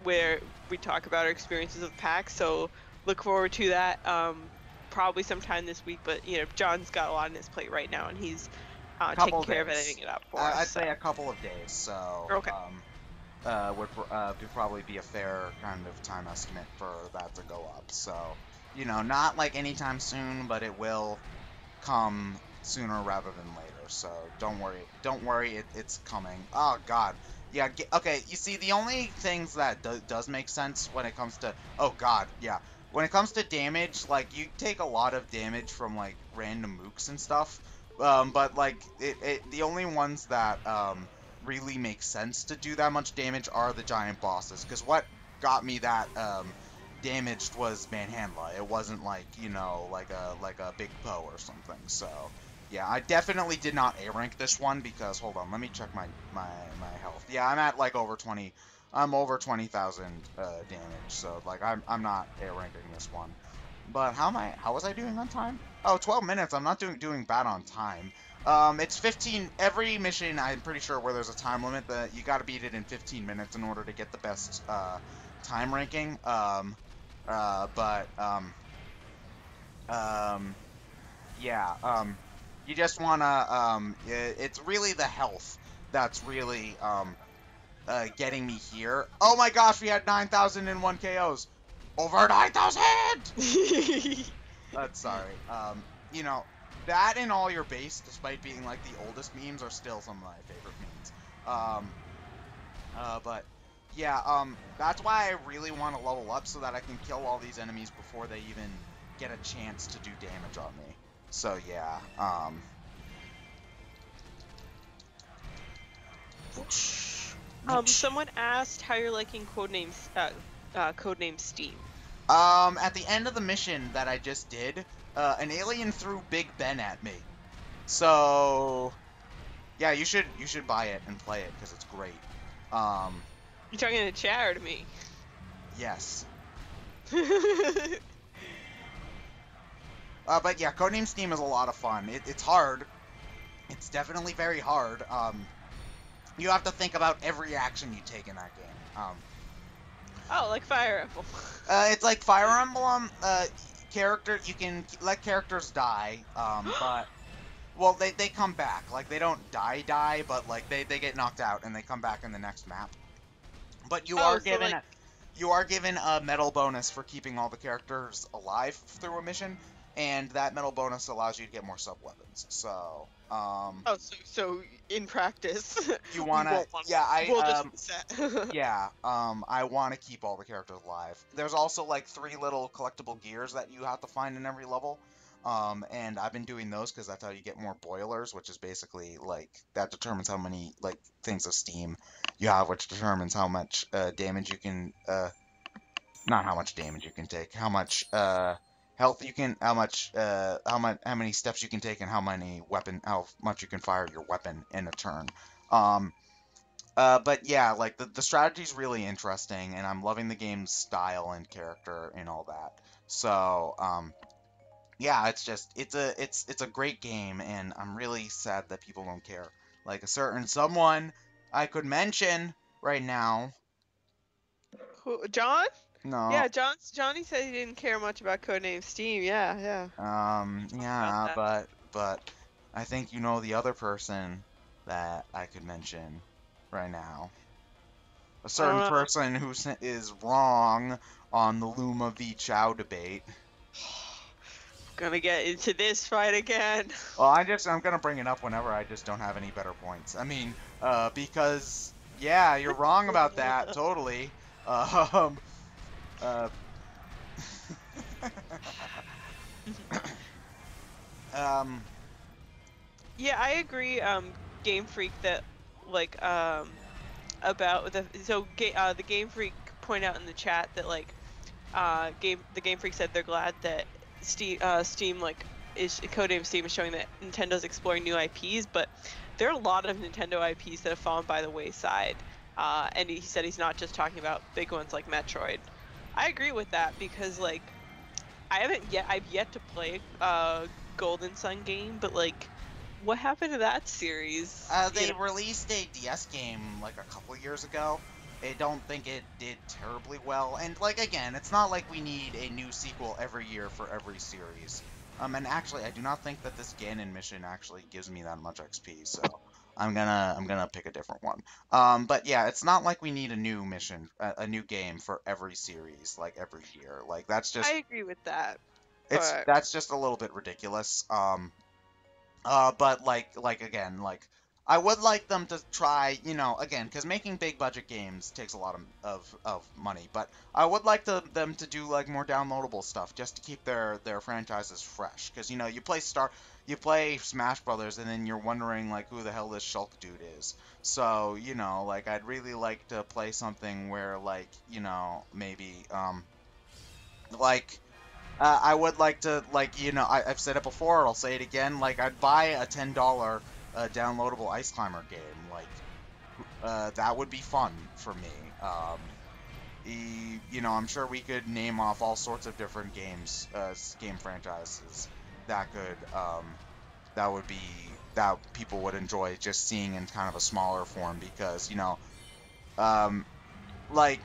where we talk about our experiences of PAX, so look forward to that. Probably sometime this week, but you know, John's got a lot on his plate right now, and he's taking care of editing it up for us. I'd say a couple of days, so okay. Would probably be a fair kind of time estimate for that to go up. So, you know, not like anytime soon, but it will come sooner rather than later. So don't worry, it's coming. Oh God, yeah. Okay, you see, the only things that does make sense when it comes to, oh God, yeah. When it comes to damage, like, you take a lot of damage from, like, random mooks and stuff, but, like, the only ones that, really make sense to do that much damage are the giant bosses, because what got me that, damaged was Manhandla. It wasn't, like, you know, like a Big Poe or something, so, yeah, I definitely did not A-rank this one, because, hold on, let me check my health. Yeah, I'm at, like, over 20... I'm over 20,000 damage, so like I'm not A-ranking this one. But how was I doing on time? Oh, 12 minutes. I'm not doing bad on time. It's 15 every mission. I'm pretty sure where there's a time limit that you got to beat it in 15 minutes in order to get the best time ranking. Yeah. You just wanna it's really the health that's really getting me here. Oh my gosh, we had 9,001 KOs. Over 9,000! Sorry. You know, that and all your base, despite being like the oldest memes, are still some of my favorite memes. But yeah, that's why I really want to level up so that I can kill all these enemies before they even get a chance to do damage on me. So yeah, Someone asked how you're liking Codename Steam. At the end of the mission that I just did, an alien threw Big Ben at me. So yeah, you should buy it and play it because it's great. You talking to chat or to me? Yes. But yeah, Codename Steam is a lot of fun. It's hard. It's definitely very hard. You have to think about every action you take in that game. Oh, like Fire Emblem. It's like Fire Emblem. You can let characters die. But well, they come back. Like they don't die, but like they get knocked out and they come back in the next map. But you are given a medal bonus for keeping all the characters alive through a mission, and that medal bonus allows you to get more sub weapons. So, so in practice, you wanna, I want to keep all the characters alive. There's also like 3 little collectible gears that you have to find in every level. And I've been doing those because that's how you get more boilers, which is basically like that determines how many like things of steam you have, which determines how much damage you can not how much damage you can take, how much health you can, how many steps you can take, and how much you can fire your weapon in a turn. But yeah, like the strategy's really interesting, and I'm loving the game's style and character and all that. So yeah, it's a great game, and I'm really sad that people don't care. Like a certain someone I could mention right now. Who, John? No. Yeah, Johnny said he didn't care much about Codename Steam. Yeah. Yeah, but I think you know the other person that I could mention right now. A certain person who is wrong on the Luma v. Chow debate. Gonna get into this fight again. Well, I'm gonna bring it up whenever I just don't have any better points. I mean, because yeah, you're wrong about that, totally. Yeah, I agree. Game Freak that like about the Game Freak pointed out in the chat that like the Game Freak said they're glad that Steam like Codename Steam is showing that Nintendo's exploring new IPs, but there are a lot of Nintendo IPs that have fallen by the wayside. And he said he's not just talking about big ones like Metroid. I agree with that because like I've yet to play a Golden Sun game, but like what happened to that series? They released a DS game like a couple years ago. I don't think it did terribly well, and like again, it's not like we need a new sequel every year for every series. And actually, I do not think that this Ganon mission actually gives me that much XP, so I'm gonna pick a different one. But yeah, it's not like we need a new mission, a new game for every series, like every year. Like that's just. I agree with that. That's just a little bit ridiculous. But like again, like I would like them to try, again, because making big budget games takes a lot of money. But I would like them to do like more downloadable stuff just to keep their franchises fresh. Because you play Smash Brothers, and then you're wondering like who the hell this Shulk dude is. So like I'd really like to play something where like maybe like. I would like to, I've said it before, I'll say it again, like, I'd buy a $10 downloadable Ice Climber game, like, that would be fun for me. I'm sure we could name off all sorts of different game franchises that that people would enjoy just seeing in kind of a smaller form, because, like,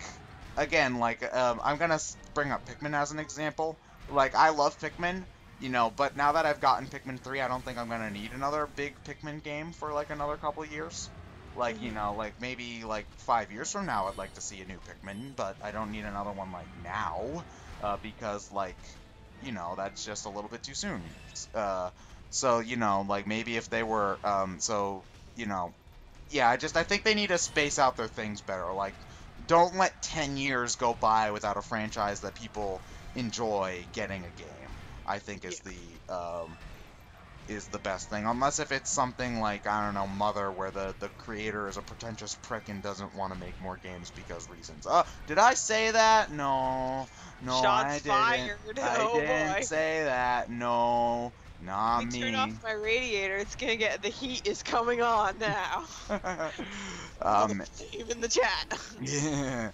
again, like, I'm gonna bring up Pikmin as an example. Like, I love Pikmin, but now that I've gotten Pikmin 3, I don't think I'm gonna need another big Pikmin game for, like, another couple years. Like, like, maybe, like, 5 years from now I'd like to see a new Pikmin, but I don't need another one, like, now, because, like, that's just a little bit too soon. So, you know, like, maybe if they were, so, you know, yeah, I think they need to space out their things better. Like, don't let 10 years go by without a franchise that people enjoy getting a game. I think Yeah. is the best thing. Unless if it's something like, I don't know, Mother, where the creator is a pretentious prick and doesn't want to make more games because reasons. Did I say that? No. No, Shots I didn't. fired. I Oh didn't boy. say that. No. Let Not me turn off me. my radiator. It's gonna get, the heat is coming on now. Another um, flame in the chat. yeah.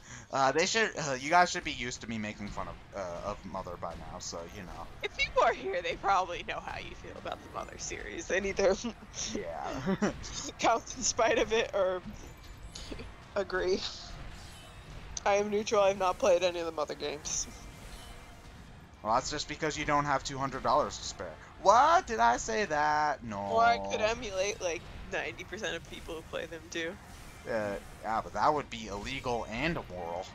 They should. You guys should be used to me making fun of Mother by now, so you know. If people are here, they probably know how you feel about the Mother series. They either Yeah. count in spite of it or agree. I am neutral. I have not played any of the Mother games. Well, that's just because you don't have $200 to spare. What? Did I say that? No. Or I could emulate like 90% of people who play them too. Yeah, but that would be illegal and immoral.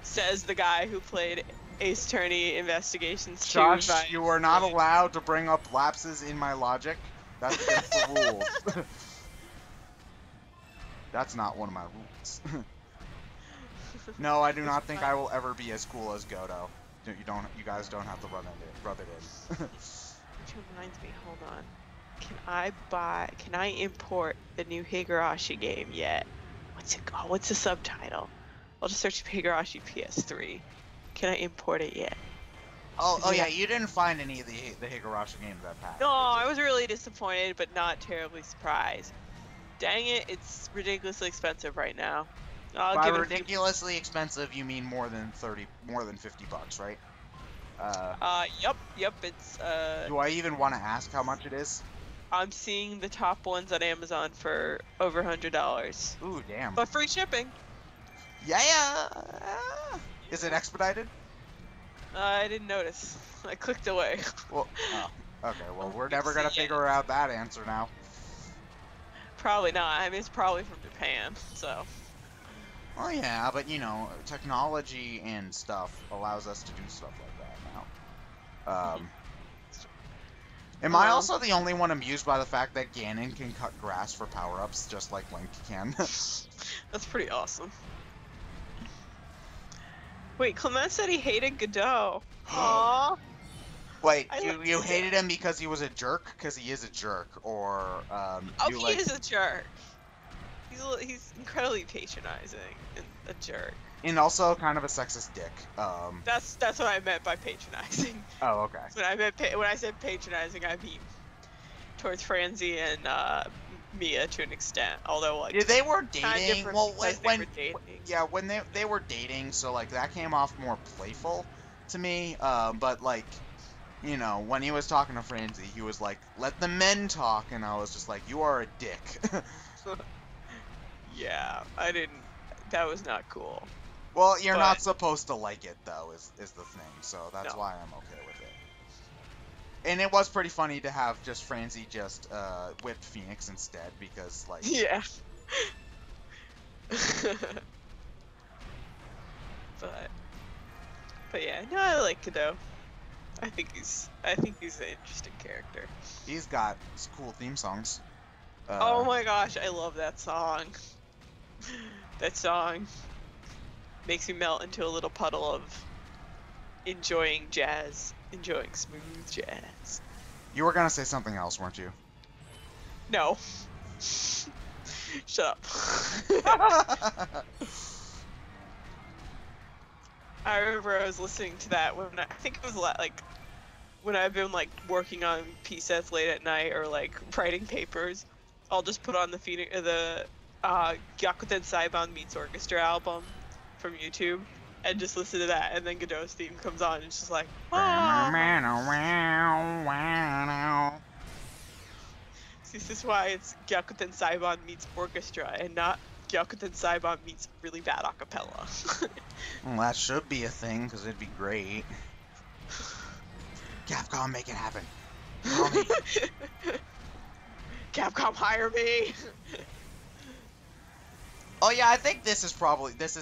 Says the guy who played Ace Attorney Investigations 2. Josh, you are not allowed to bring up lapses in my logic. That's against the rules. That's not one of my rules. No, I do not think I will ever be as cool as Godo. You guys don't have to rub it in. Which reminds me, hold on. Can I import the new Higurashi game yet? What's it called? What's the subtitle? I'll just search Higurashi PS3. Can I import it yet? Oh yeah, you didn't find any of the Higurashi games that pack. No, I was really disappointed, but not terribly surprised. Dang it, it's ridiculously expensive right now. By ridiculously expensive, you mean more than $50, right? Yep, it's Do I even want to ask how much it is? I'm seeing the top ones on Amazon for over $100. Ooh, damn. But free shipping. Yeah. Is it expedited? I didn't notice. I clicked away. Well, okay. Well, we're never gonna figure out that answer now. Probably not. I mean, it's probably from Japan, so. Well, yeah, but you know, technology and stuff allows us to do stuff like that now. Am I also the only one amused by the fact that Ganon can cut grass for power-ups just like Link can? That's pretty awesome. Wait, Clement said he hated Godot. Aww. Wait, you hated him because he was a jerk? Because he is a jerk, or he is a jerk. He's incredibly patronizing and a jerk. And also kind of a sexist dick. That's what I meant by patronizing. Oh, okay. When I said patronizing, I mean towards Franzi and Mia to an extent. Although like they were dating. Well, when they were dating, so like that came off more playful to me. But like, you know, when he was talking to Franzi, he was like, "Let the men talk," and I was just like, "You are a dick." Yeah, I didn't. That was not cool. Well, you're not supposed to like it though, is the thing. So that's why I'm okay with it. And it was pretty funny to have just Franzi just whip Phoenix instead, because like yeah. but yeah, no, I like Godot. I think he's an interesting character. He's got cool theme songs. Oh my gosh, I love that song. That song makes me melt into a little puddle of enjoying jazz, enjoying smooth jazz. You were gonna say something else, weren't you? No. Shut up. I remember I was listening to that when I think it was like when I've been like working on PSETs late at night or like writing papers. I'll just put on the Gyakuten Saiban Meets Orchestra album from YouTube and just listen to that, and then Godot's theme comes on and it's just like, This is why it's Gyakuten Saiban meets orchestra and not Gyakuten Saiban meets really bad acapella. Well, that should be a thing, because it'd be great. Capcom, make it happen. Call me. Capcom, hire me! Oh yeah, I think this is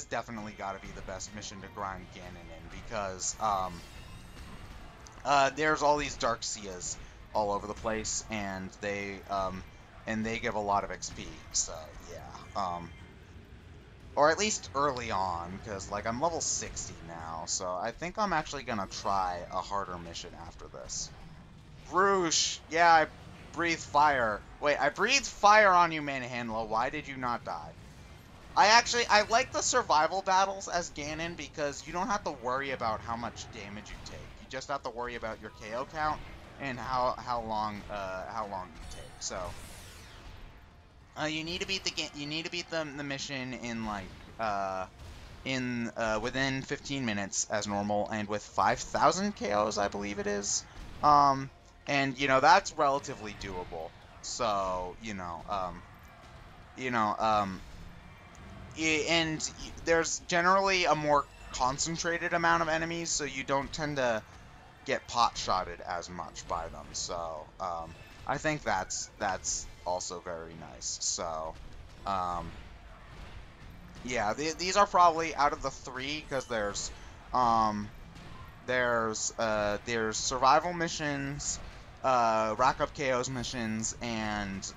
definitely got to be the best mission to grind Ganon in, because there's all these Dark Seas all over the place, and they give a lot of XP. So yeah, or at least early on, because like I'm level 60 now, so I think I'm actually gonna try a harder mission after this. Roosh, yeah, I breathe fire. Wait, I breathed fire on you, Manhandla. Why did you not die? I like the survival battles as Ganon because you don't have to worry about how much damage you take. You just have to worry about your KO count and how long you take. So you need to beat the mission in like within 15 minutes as normal and with 5,000 KOs, I believe it is. And you know that's relatively doable. So you know and there's generally a more concentrated amount of enemies, so you don't tend to get pot-shotted as much by them. So I think that's also very nice. So yeah, these are probably out of the three because there's survival missions, rack up KOs missions, and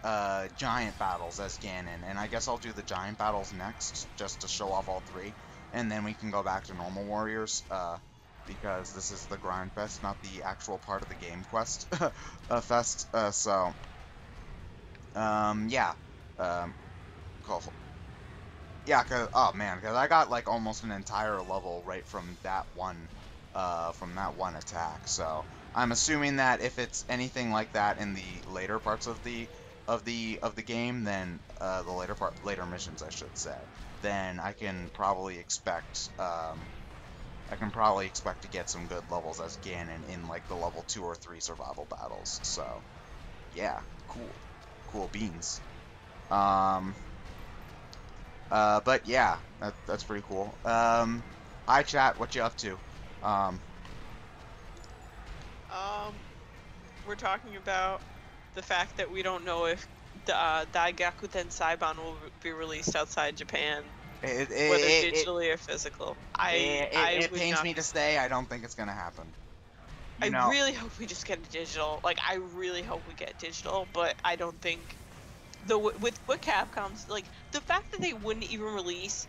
giant battles as Ganon. And I guess I'll do the giant battles next, just to show off all three, and then we can go back to normal warriors, because this is the Grindfest, not the actual part of the game quest fest. Yeah, cool. Yeah, oh man, because I got like almost an entire level right from that one attack. So I'm assuming that if it's anything like that in the later parts of the game, then the later missions, I should say, then I can probably expect to get some good levels as Ganon in like the level 2 or 3 survival battles. So yeah, cool beans. But yeah, that's pretty cool. Hi chat, what you up to? We're talking about the fact that we don't know if the Daigakuten Saiban will be released outside Japan, whether digitally or physical. It pains me to say I don't think it's gonna happen. I really hope we just get a digital. Like, I really hope we get digital, but I don't think with Capcom's, like, the fact that they wouldn't even release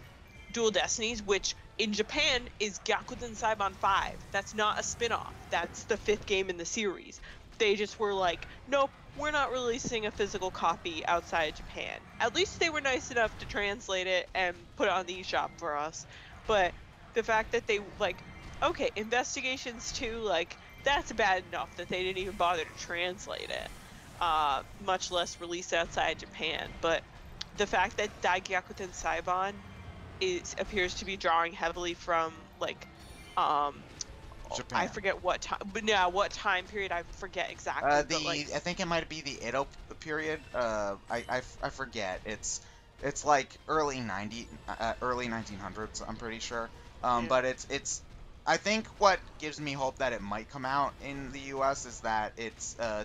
Dual Destinies, which in Japan is Gyakuten Saiban 5. That's not a spin-off. That's the 5th game in the series. They just were like, nope, we're not releasing a physical copy outside Japan. At least they were nice enough to translate it and put it on the eShop for us. But the fact that they, like, okay, Investigations 2, like, that's bad enough that they didn't even bother to translate it. Much less release outside Japan. But the fact that Daigakuten Saiban appears to be drawing heavily from, like, Japan. I forget what time, but yeah, what time period, I forget exactly. I think it might be the Edo period. I forget. It's like early 1900s. I'm pretty sure. Yeah. But it's. I think what gives me hope that it might come out in the U.S. is that it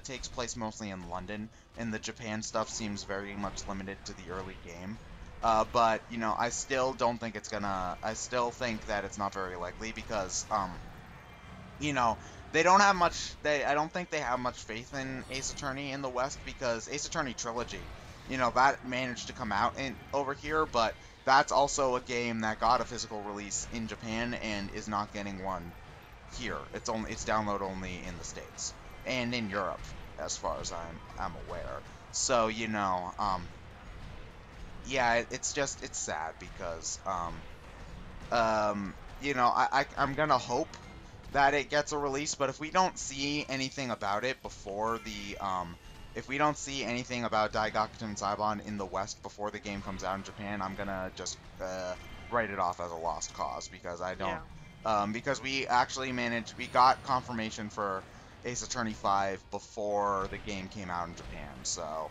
takes place mostly in London, and the Japan stuff seems very much limited to the early game. But you know, I still don't think it's gonna. I still think that it's not very likely because you know, they don't have much. I don't think they have much faith in Ace Attorney in the West because Ace Attorney Trilogy, you know, that managed to come out over here, but that's also a game that got a physical release in Japan and is not getting one here. It's download only in the States and in Europe, as far as I'm aware. So you know, yeah, it's sad because you know, I'm gonna hope that it gets a release, but if we don't see anything about it before if we don't see anything about Daigakuten Saiban in the West before the game comes out in Japan, I'm gonna just write it off as a lost cause because I don't, because we got confirmation for Ace Attorney 5 before the game came out in Japan, so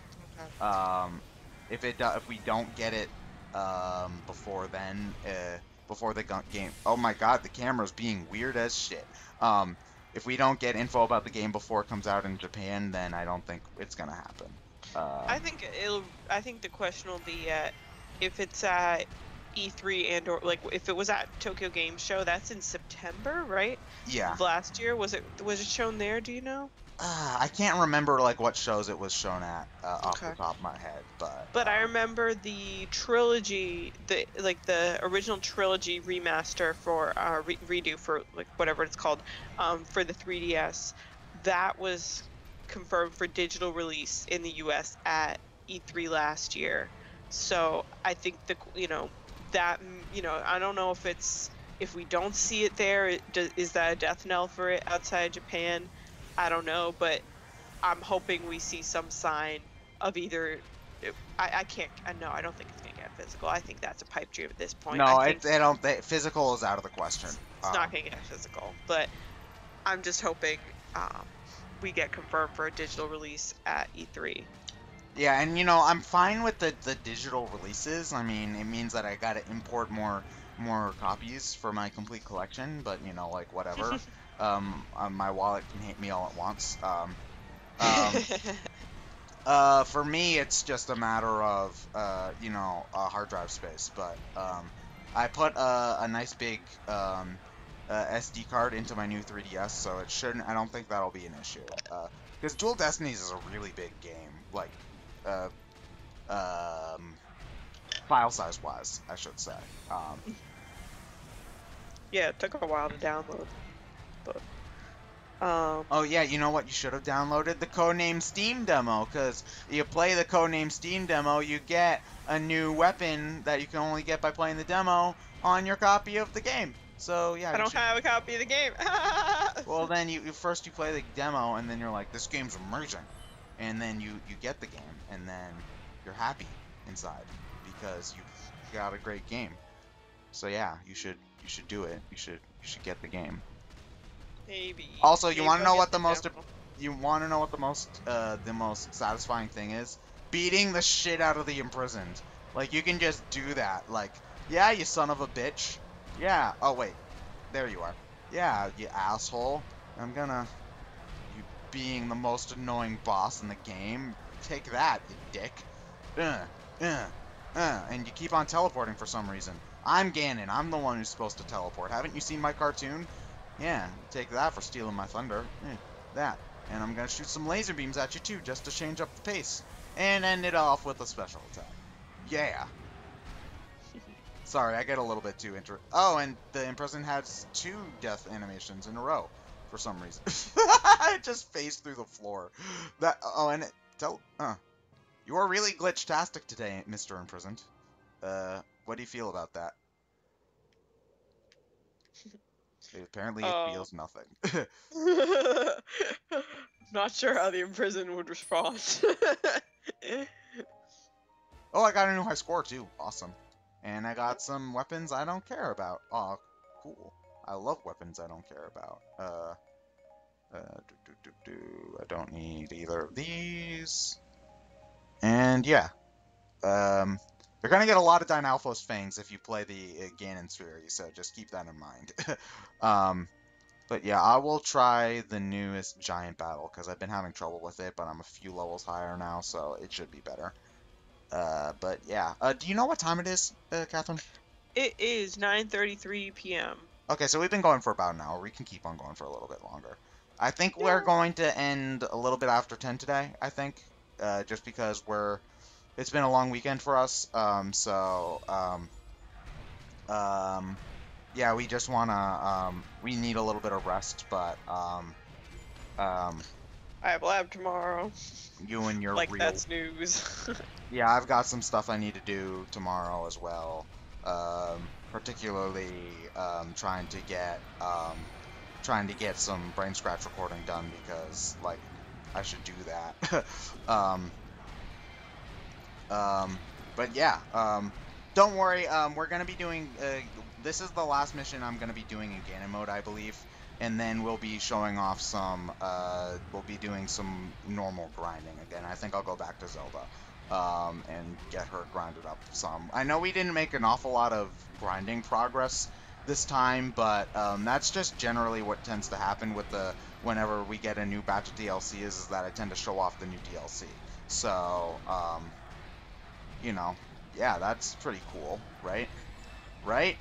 if we don't get it before then, before the game. Oh my god, the camera's being weird as shit. If we don't get info about the game before it comes out in Japan, then I don't think it's gonna happen. I think the question will be if it's E3 and or like if it was at Tokyo Game Show, that's in September, right? Yeah. Of last year. Was it shown there? Do you know? I can't remember like what shows it was shown at off the Okay. top of my head, but But I remember the trilogy, the original trilogy remaster for redo for like whatever it's called, for the 3DS. That was confirmed for digital release in the US at E3 last year. So I think that I don't know if we don't see it there, is that a death knell for it outside Japan? I don't know, but I'm hoping we see some sign of either. I can't. No, I don't think it's gonna get physical. I think that's a pipe dream at this point. I no, think physical is out of the question. it's not gonna get physical, but I'm just hoping we get confirmed for a digital release at E3. Yeah, and I'm fine with the digital releases. I mean, it means that I gotta import more copies for my complete collection, but like whatever. My wallet can hate me all at once. For me, it's just a matter of hard drive space. But I put a nice big SD card into my new 3DS, so it shouldn't. I don't think that'll be an issue. Because Dual Destinies is a really big game, like file size wise, I should say. Yeah, it took a while to download, but oh yeah, you know what? You should have downloaded the Codename Steam demo, because you play the Codename Steam demo, you get a new weapon that you can only get by playing the demo on your copy of the game. So yeah, I don't have a copy of the game. Well, then you first you play the demo, and then you're like, this game's amazing, and then you get the game, and then you're happy inside because you got a great game. So yeah, you should do it. You should get the game. Maybe. Also, you want to know what the most satisfying thing is? Beating the shit out of the imprisoned. Like, you can just do that. Like, yeah, you son of a bitch. Yeah. Oh wait, there you are. Yeah, you asshole. You being the most annoying boss in the game. Take that, you dick. And you keep on teleporting for some reason. I'm Ganon. I'm the one who's supposed to teleport. Haven't you seen my cartoon? Yeah, take that for stealing my thunder. That. And I'm gonna shoot some laser beams at you too, just to change up the pace. And end it off with a special attack. Yeah. Sorry, I get a little bit too Oh, and the Imprisoned has 2 death animations in a row for some reason. It just phased through the floor. You are really glitch-tastic today, Mr. Imprisoned. What do you feel about that? Apparently it feels nothing. Not sure how the Imprisoned would respond. Oh, I got a new high score too. Awesome. And I got some weapons I don't care about. Oh, cool. I love weapons I don't care about. I don't need either of these. And yeah. You're gonna get a lot of Dynalphos Fangs if you play the Ganon series, so just keep that in mind. But yeah, I will try the newest Giant Battle, because I've been having trouble with it, but I'm a few levels higher now, so it should be better. But yeah. Do you know what time it is, Catherine? It is 9:33 p.m. Okay, so we've been going for about an hour. We can keep on going for a little bit longer. I think we're going to end a little bit after 10 today, I think. Just because it's been a long weekend for us. Yeah, we just wanna, we need a little bit of rest, but, I have lab tomorrow. You and your like, that's news. Yeah, I've got some stuff I need to do tomorrow as well. Particularly, trying to get some brain scratch recording done, because, like, I should do that. But yeah, don't worry, we're gonna be doing, this is the last mission I'm gonna be doing in Ganon mode, I believe, and then we'll be showing off some, we'll be doing some normal grinding again. I think I'll go back to Zelda, and get her grinded up some. I know we didn't make an awful lot of grinding progress this time, but, that's just generally what tends to happen with whenever we get a new batch of DLC is that I tend to show off the new DLC. So, yeah, that's pretty cool, right? right?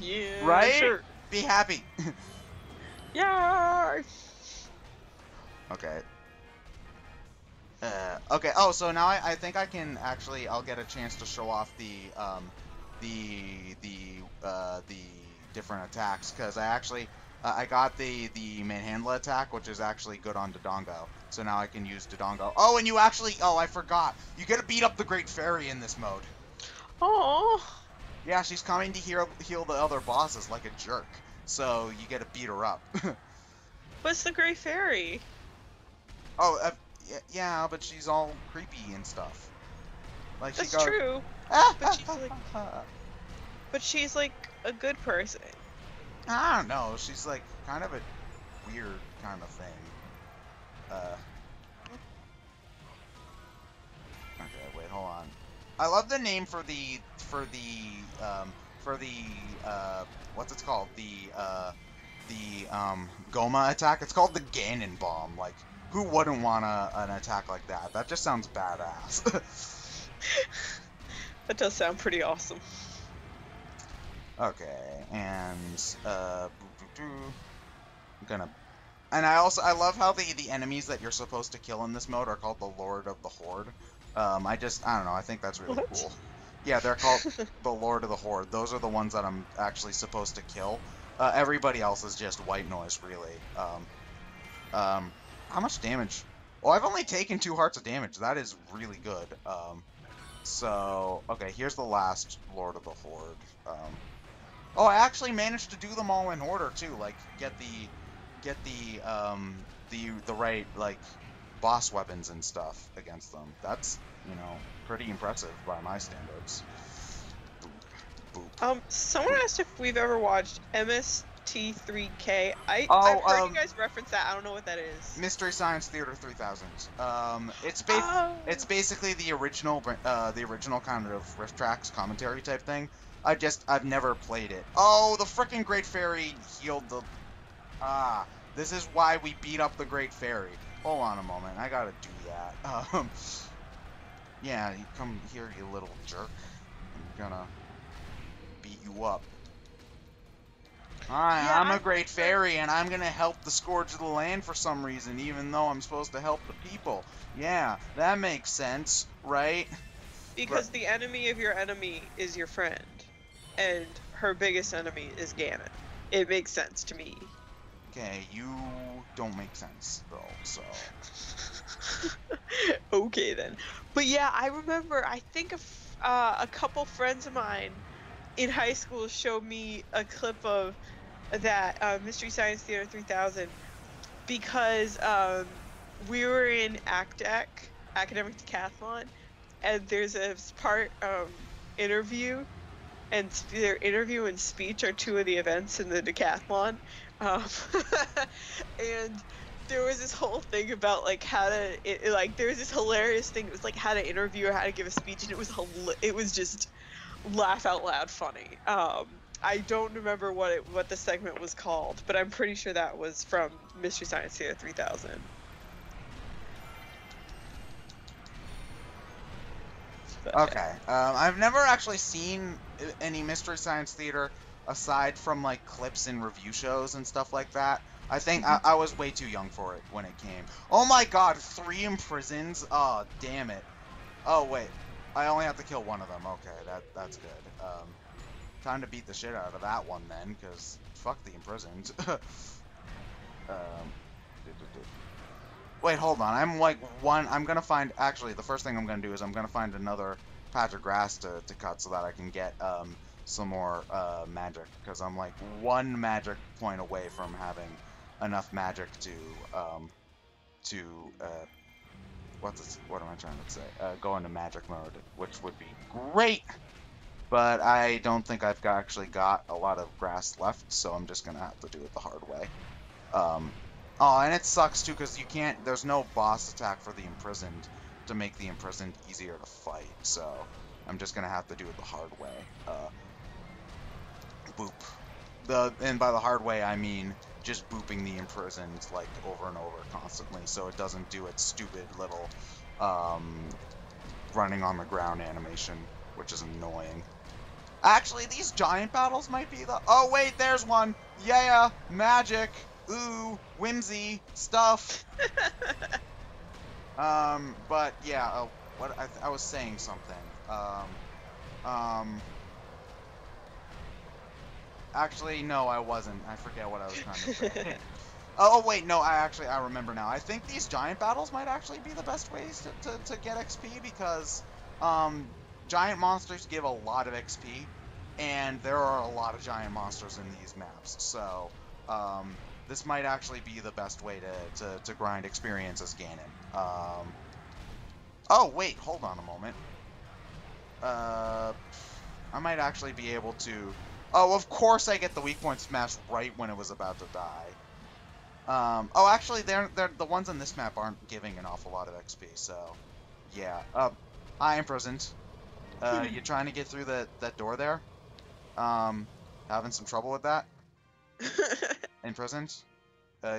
Yeah. Right? Sure. Be happy. Yeah. Okay. Okay. Oh, so now I think I can actually. I'll get a chance to show off the different attacks because I actually I got the manhandla attack, which is actually good on Dodongo. So now I can use Dodongo. Oh, and you actually. Oh, I forgot. You get to beat up the Great Fairy in this mode. Oh. Yeah, she's coming to heal the other bosses like a jerk. So you get to beat her up. What's the Great Fairy? Oh, yeah, but she's all creepy and stuff. Like she That's goes, true. ah, But she's like a good person. I don't know. She's like kind of a weird kind of thing. Okay, wait, hold on. I love the name for the what's it called? The Goma attack. It's called the Ganon Bomb. Like, who wouldn't want an attack like that? That just sounds badass. That does sound pretty awesome. Okay, and I'm gonna. And I love how the enemies that you're supposed to kill in this mode are called the Lord of the Horde. I don't know. I think that's really cool. Yeah, they're called the Lord of the Horde. Those are the ones that I'm actually supposed to kill. Everybody else is just white noise, really. How much damage? Well, I've only taken 2 hearts of damage. That is really good. So, okay, here's the last Lord of the Horde. Oh, I actually managed to do them all in order, too. Like, get the right, like, boss weapons and stuff against them. That's, pretty impressive by my standards. Boop, boop. Someone asked if we've ever watched MST3K. I've heard you guys reference that. I don't know what that is. Mystery Science Theater 3000. It's Oh. basically the original kind of riff tracks commentary type thing. I've never played it. Oh, the frickin' Great Fairy healed the. This is why we beat up the Great Fairy. Hold on a moment, I gotta do that. Yeah, you come here, you little jerk. I'm gonna beat you up. Hi, Yeah, I'm a Great Fairy, and I'm gonna help the Scourge of the Land for some reason, even though I'm supposed to help the people. Yeah, that makes sense, right? Because the enemy of your enemy is your friend, and her biggest enemy is Ganon. It makes sense to me. Okay, you don't make sense, though, so... Okay, then. But yeah, I remember, I think a couple friends of mine in high school showed me a clip of that Mystery Science Theater 3000 because we were in Academic Decathlon, and there's a part interview, and their interview and speech are 2 of the events in the decathlon. And there was this whole thing about like how to there was this hilarious thing. It was like how to interview or how to give a speech, and it was just laugh out loud funny. I don't remember what the segment was called, but I'm pretty sure that was from Mystery Science Theater 3000. Okay. I've never actually seen any Mystery Science Theater aside from like clips and review shows and stuff like that. I think I was way too young for it when it came. Oh my god, 3 imprisons? Oh, damn it. Oh, wait. I only have to kill one of them. Okay, that's good. Time to beat the shit out of that one then, because fuck the imprisoned. Wait, hold on. I'm gonna find, actually, the first thing I'm gonna do is I'm gonna find another patch of grass to cut so that I can get, some more, magic, because I'm, like, 1 magic point away from having enough magic to what am I trying to say? Go into magic mode, which would be great, but I don't think I've actually got a lot of grass left, so I'm just gonna have to do it the hard way. Oh, and it sucks too, because there's no boss attack for the imprisoned to make the imprisoned easier to fight, so I'm just gonna have to do it the hard way. Boop. And by the hard way, I mean just booping the imprisoned, like, over and over constantly, so it doesn't do its stupid little, running on the ground animation, which is annoying. Actually, these giant battles might be the... Oh, wait, there's one. Yeah, magic. Ooh, whimsy, stuff. But yeah, what I was saying something. Actually, no, I wasn't. I forget what I was trying to say. Oh, wait, no, I remember now. I think these giant battles might actually be the best ways to get XP because, giant monsters give a lot of XP, and there are a lot of giant monsters in these maps, so, this might actually be the best way to grind experience as Ganon. Oh, wait, hold on a moment. I might actually be able to... Oh, of course I get the weak point smash right when it was about to die. Oh, actually, they're the ones on this map aren't giving an awful lot of XP, so... Yeah. Hi, imprisoned. You trying to get through that door there? Having some trouble with that? Imprisoned?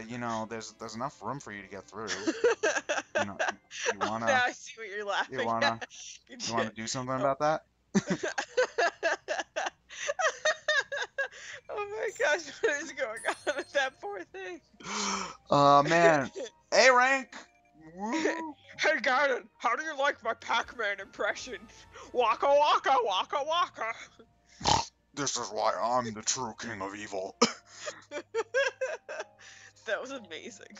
You know, there's enough room for you to get through. You know, you wanna... Now I see what you're laughing at. You wanna do something about that? Oh my gosh, what is going on with that poor thing? Oh, man. A rank! Woo! Hey Ganon, how do you like my Pac-Man impression? Waka waka waka waka! This is why I'm the true king of evil. That was amazing.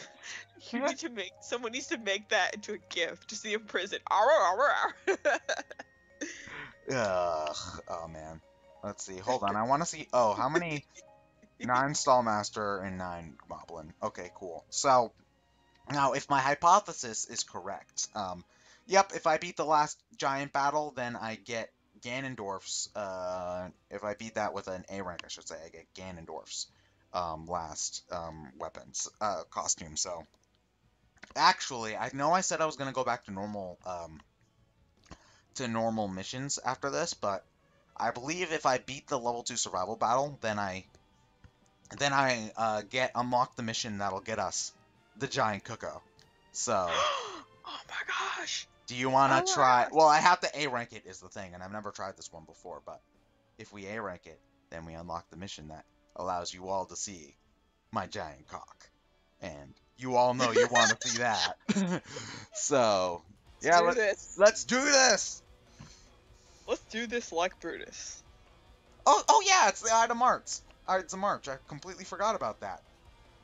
You need to someone needs to make that into a GIF. Just the imprisoned. Ugh. Oh, man. Let's see. Hold on. I want to see... Oh, how many... 9 Stallmaster and 9 Moblin. Okay, cool. So, now, if my hypothesis is correct, yep, if I beat the last giant battle, then I get Ganondorf's, if I beat that with an A rank, I should say, I get Ganondorf's, last, weapons, costume, so... Actually, I know I said I was gonna go back to normal missions after this, but I believe if I beat the level 2 survival battle, then I unlock the mission that'll get us the giant Cuckoo. So, Oh my gosh. do you want to try? Well, I have to A rank it is the thing, and I've never tried this one before, but if we A rank it, then we unlock the mission that allows you all to see my giant cock. And you all know you want to see that. So, yeah, let's do this. Let's do this like Brutus. Oh yeah, it's the item arts. It's a march. I completely forgot about that.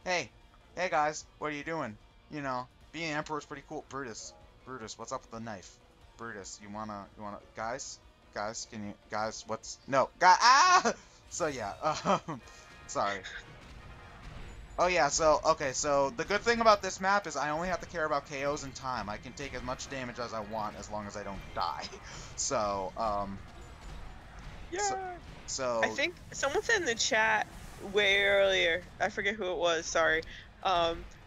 Hey guys, what are you doing? You know, being an emperor is pretty cool. Brutus, what's up with the knife? Brutus, you wanna, guys, what's, no, so yeah, sorry. Oh yeah, okay, so the good thing about this map is I only have to care about KOs and time. I can take as much damage as I want as long as I don't die. So, yeah. So I think someone said in the chat way earlier, I forget who it was, sorry.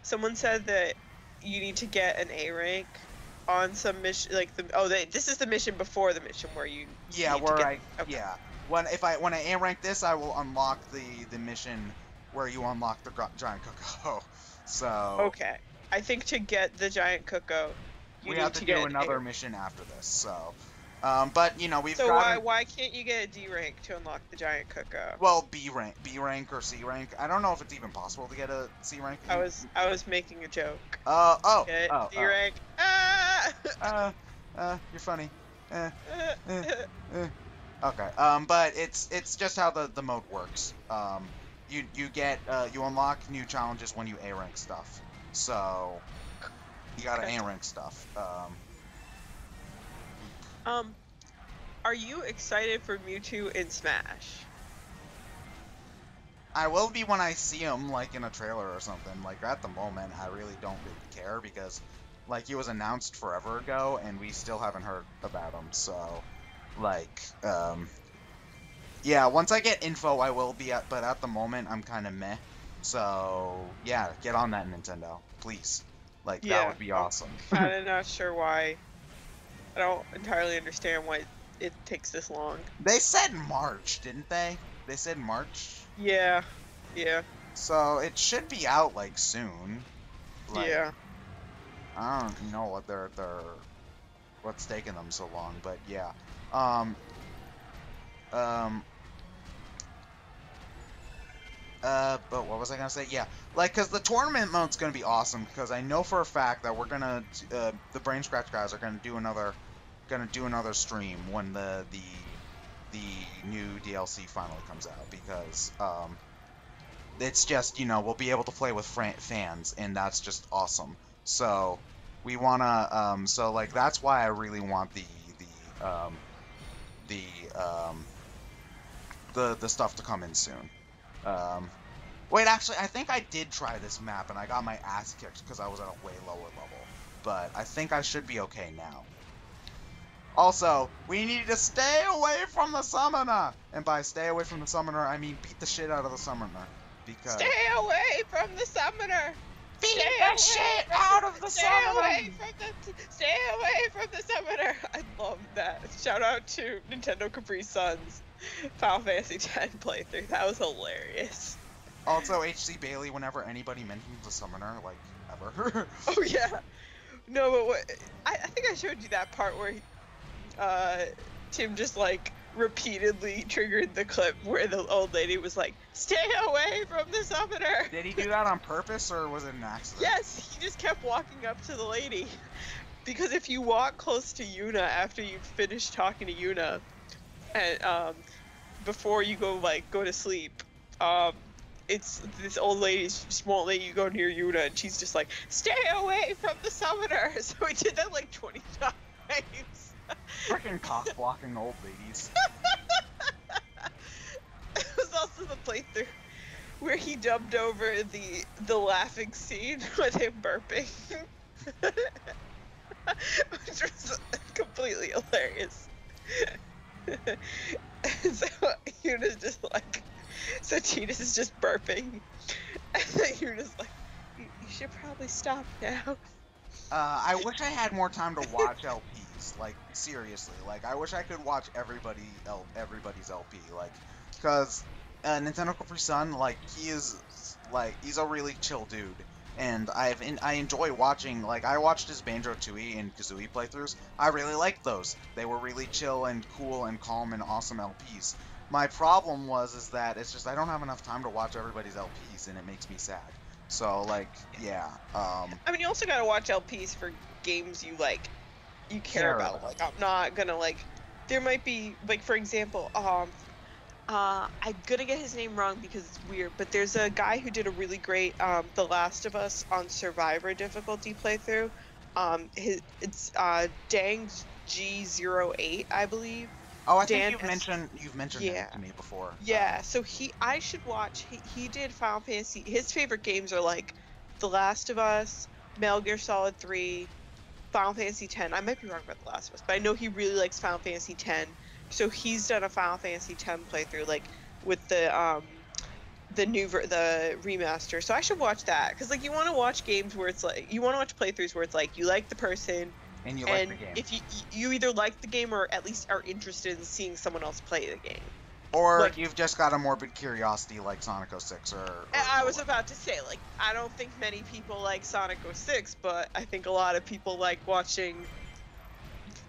Someone said that you need to get an A rank on some mission, like this is the mission before the mission where you when I A rank this, I will unlock the mission where you unlock the giant Cuckoo. So okay, I think to get the giant Cuckoo, we have to do another mission after this. So, but you know why can't you get a D rank to unlock the giant Cuckoo? Well, B rank or C rank. I don't know if it's even possible to get a C rank. I was making a joke. D rank. You're funny. Okay. But it's just how the mode works. You unlock new challenges when you A rank stuff. So you gotta A rank stuff. Are you excited for Mewtwo in Smash? I will be when I see him, like, in a trailer or something. Like, at the moment, I really don't really care, because, like, he was announced forever ago, and we still haven't heard about him, so, like, yeah, once I get info, I will be, but at the moment, I'm kind of meh. So, yeah, get on that, Nintendo, please. Like, that would be awesome. I'm kind of not sure why. I don't entirely understand why it takes this long. They said March, didn't they? They said March? Yeah. So it should be out like soon. Like, yeah. I don't know what what's taking them so long, but yeah. Um, but what was I gonna say? Yeah, like, cause the tournament mode's gonna be awesome. Because I know for a fact that we're gonna, the Brain Scratch guys are gonna do another stream when the new DLC finally comes out. Because it's just, we'll be able to play with fans, and that's just awesome. So we wanna, so like that's why I really want the um the stuff to come in soon. Wait, actually, I think I did try this map and I got my ass kicked because I was at a way lower level. But I think I should be okay now. Also, we need to stay away from the summoner! And by stay away from the summoner, I mean beat the shit out of the summoner. Because... Stay away from the summoner! Beat the shit out of the summoner! Stay away from the summoner! I love that. Shout out to Nintendo Capri Sun's Final Fantasy X playthrough. That was hilarious. Also, HC Bailey, whenever anybody mentions the summoner, like, ever. Oh, yeah. No, but what... I think I showed you that part where Tim just, like, repeatedly triggered the clip where the old lady was like, stay away from the summoner! Did he do that on purpose, or was it an accident? Yes, he just kept walking up to the lady. Because if you walk close to Yuna after you've finished talking to Yuna, and, before you go to sleep, it's this old lady just won't let you go near Yuna, and she's just like, stay away from the summoner! So he did that like 20 times. Freaking cock-blocking old ladies. It was also the playthrough where he dubbed over the laughing scene with him burping. Which was completely hilarious. So Yuna's just like, so Tina's is just burping. And then Yuna's like, you should probably stop now. I wish I had more time to watch LPs. Like, seriously. Like, I wish I could watch everybody's LP. Like, because Nintendo Capri Sun, like, he's a really chill dude. And I enjoy watching, like, I watched his Banjo-Tooie and Kazooie playthroughs. I really liked those. They were really chill and cool and calm and awesome LPs. My problem is that it's just I don't have enough time to watch everybody's LPs, and it makes me sad. So, like, yeah. I mean, you also gotta watch LPs for games you care about. Like, I'm not gonna, like, there might be, like, for example, I'm gonna get his name wrong because it's weird, but there's a guy who did a really great, The Last of Us on Survivor difficulty playthrough. It's Dang G08, I believe. Oh, I think you've mentioned yeah. it to me before. Yeah, so I should watch. He did Final Fantasy. His favorite games are like The Last of Us, Metal Gear Solid 3, Final Fantasy X. I might be wrong about The Last of Us, but I know he really likes Final Fantasy X. So he's done a Final Fantasy X playthrough, like with the remaster. So I should watch that because like you want to watch games where it's like you want to watch playthroughs where it's like you like the person. And you like the game. If you either like the game or at least are interested in seeing someone else play the game. Or like, you've just got a morbid curiosity like Sonic 06 or I was about to say, like, I don't think many people like Sonic 06, but I think a lot of people like watching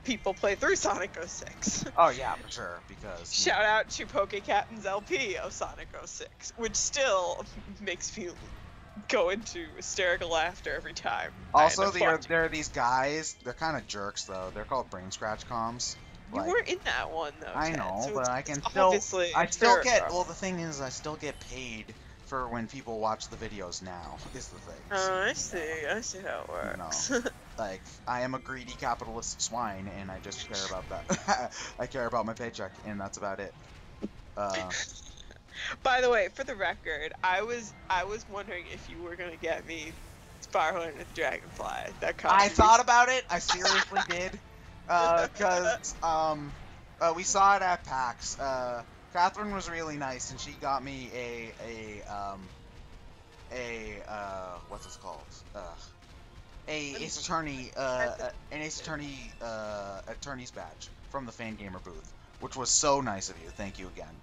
people play through Sonic 06. Oh yeah, for sure, because... Shout out to Poke Captain's LP of Sonic 06, which still makes me go into hysterical laughter every time. Also, there are these guys, they're kind of jerks, though. They're called Brain Scratch comms. You weren't in that one, though, I Ted, know, so but I can still get, well, the thing is, I still get paid for when people watch the videos now, is the thing. Oh, I see how it works. You know, like, I am a greedy capitalist swine, and I just care about that. I care about my paycheck, and that's about it. By the way, for the record, I was wondering if you were gonna get me Spiraling with Dragonfly. I thought about it. I seriously did, because we saw it at PAX. Catherine was really nice, and she got me what's this called? Ace Attorney, an Ace Attorney attorney's badge from the Fan Gamer booth, which was so nice of you. Thank you again.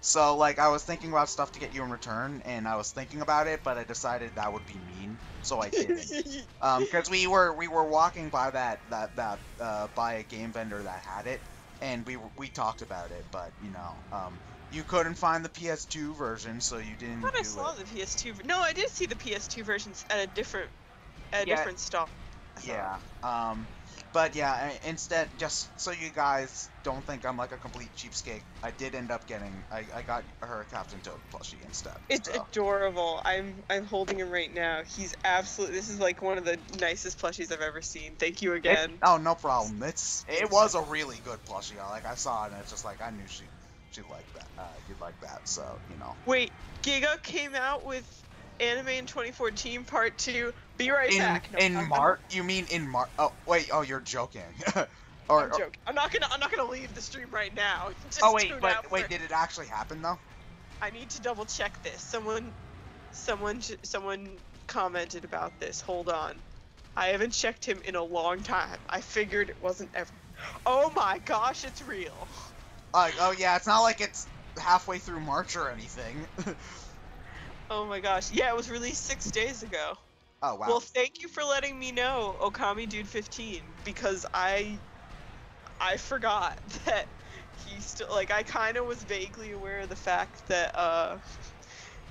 So, like, I was thinking about stuff to get you in return, and I was thinking about it, but I decided that would be mean, so I didn't. Because we were walking by by a game vendor that had it, and we talked about it, but you know, you couldn't find the PS2 version, so you didn't I thought I do saw it. the PS2. No, I did see the PS2 versions at a different Yeah, stop. yeah. But yeah, instead, just so you guys don't think I'm like a complete cheapskate, I did end up getting, I got her a Captain Toad plushie instead. It's So. adorable. I'm holding him right now. He's absolutely. This is like one of the nicest plushies I've ever seen. Thank you again. Oh, no problem. It was a really good plushie. Like, I saw it and it's just like I knew she'd like that. You'd like that. So, you know. Wait, Giga came out with Anime in 2014 Part 2. Be right back. No, in March? You mean in March? Oh, wait. Oh, you're joking. I'm joking. I'm not gonna leave the stream right now. Just oh wait, tune but out wait, did it actually happen though? I need to double check this. Someone commented about this. Hold on. I haven't checked him in a long time. I figured it wasn't ever. Oh my gosh, it's real. Oh yeah, it's not like it's halfway through March or anything. Oh my gosh. Yeah, it was released 6 days ago. Oh wow. Well, thank you for letting me know, Okami Dude 15, because I forgot that he still, like, I kind of was vaguely aware of the fact that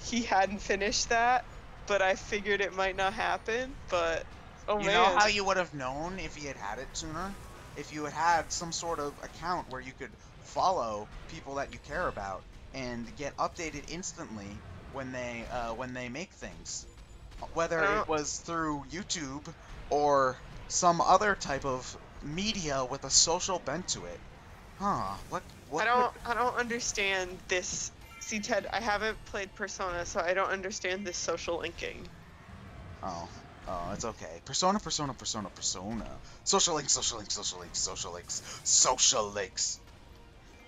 he hadn't finished that, but I figured it might not happen. But oh man, you know how you would have known if he had it sooner? If you had some sort of account where you could follow people that you care about and get updated instantly when they make things, whether it was through YouTube or some other type of media with a social bent to it. Huh? What? I don't understand this. See, Ted, I haven't played Persona, so I don't understand this social linking. Oh, it's okay. Persona. Social links, social links, social links, social links, social links.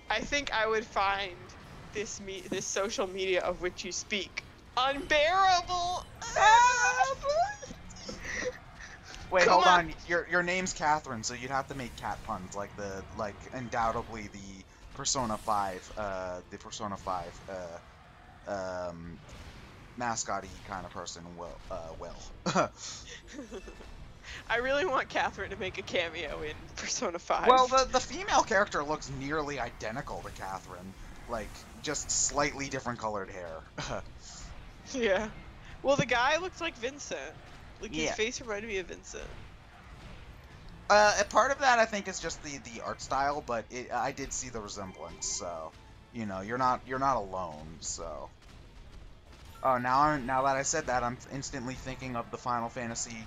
I think I would find this social media of which you speak unbearable. Wait, hold on. Your name's Catherine, so you'd have to make cat puns like undoubtedly the Persona 5 mascot-y kind of person will. I really want Catherine to make a cameo in Persona 5. Well, the female character looks nearly identical to Catherine, like just slightly different colored hair. Yeah. Well, the guy looks like Vincent. Like, his yeah. face reminded me of Vincent. A part of that I think is just the art style, but I did see the resemblance, so you know you're not alone. So now that I said that, I'm instantly thinking of the Final Fantasy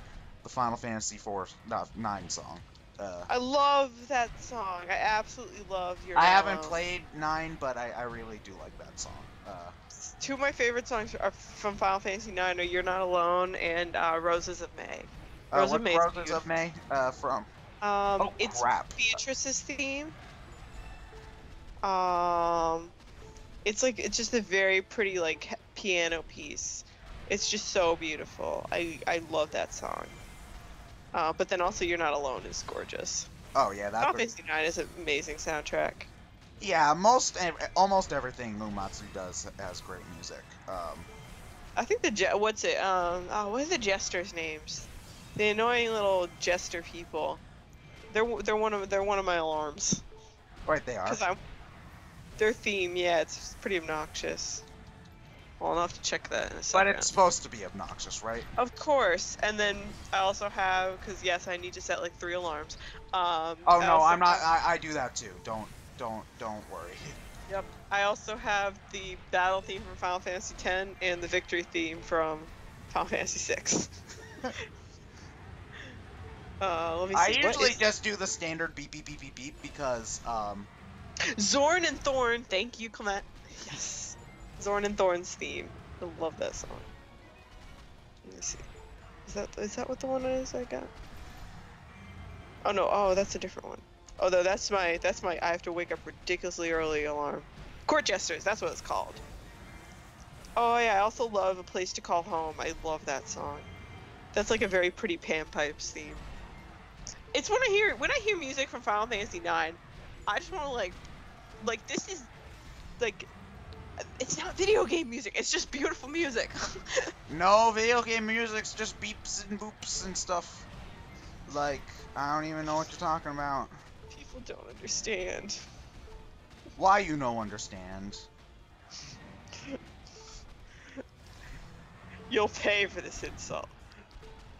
9 song. I love that song. I absolutely love your. I haven't played 9, but I really do like that song. Two of my favorite songs are from Final Fantasy 9 are "You're Not Alone" and "Roses of May." Roses of May from? It's crap. Beatrice's theme. It's just a very pretty like piano piece. It's just so beautiful. I love that song. But then also "You're Not Alone" is gorgeous. Oh yeah, Final Fantasy 9 is an amazing soundtrack. Yeah, almost everything Uematsu does has great music. I think what are the jesters' names? The annoying little jester people. They're one of my alarms. Right, they are. Their theme, yeah, it's pretty obnoxious. Well, I'll have to check that in a second. But it's supposed to be obnoxious, right? Of course. And then I also have, because yes, I need to set like 3 alarms. Oh no, I'm not. I do that too. Don't worry. Yep. I also have the battle theme from Final Fantasy X and the victory theme from Final Fantasy VI. Let me see. I usually just do the standard beep beep beep beep beep because Zorn and Thorn. Thank you, Clement. Yes. Zorn and Thorn's theme. I love that song. Let me see. Is that what the one is I got? Oh no. Oh, that's a different one. Oh, no, that's my I have to wake up ridiculously early alarm. Court Jesters, that's what it's called. Oh yeah, I also love A Place to Call Home. I love that song. That's like a very pretty panpipes theme. It's when I hear music from Final Fantasy 9, I just want to like this is like it's not video game music. It's just beautiful music. No, video game music's just beeps and boops and stuff. Like, I don't even know what you're talking about. People don't understand. Why you no understand? You'll pay for this insult.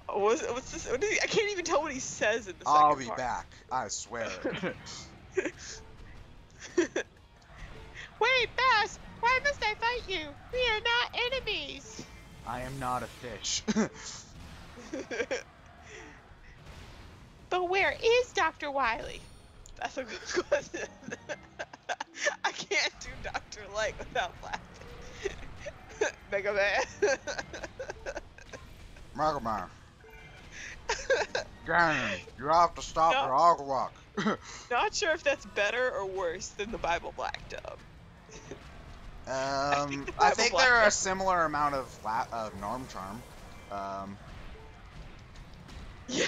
What's this? What is he? I can't even tell what he says in the second I'll be part. back. I swear. Wait, Bass! Why must I fight you? We are not enemies! I am not a fish. But where is Dr. Wily? That's a good question. I can't do Dr. Light without laughing. Mega Man. Mega Man. Ganon, you have to stop No. Ragnarok. Not sure if that's better or worse than the Bible Black dub. I think Black they're a dub. similar amount of norm charm. Yeah,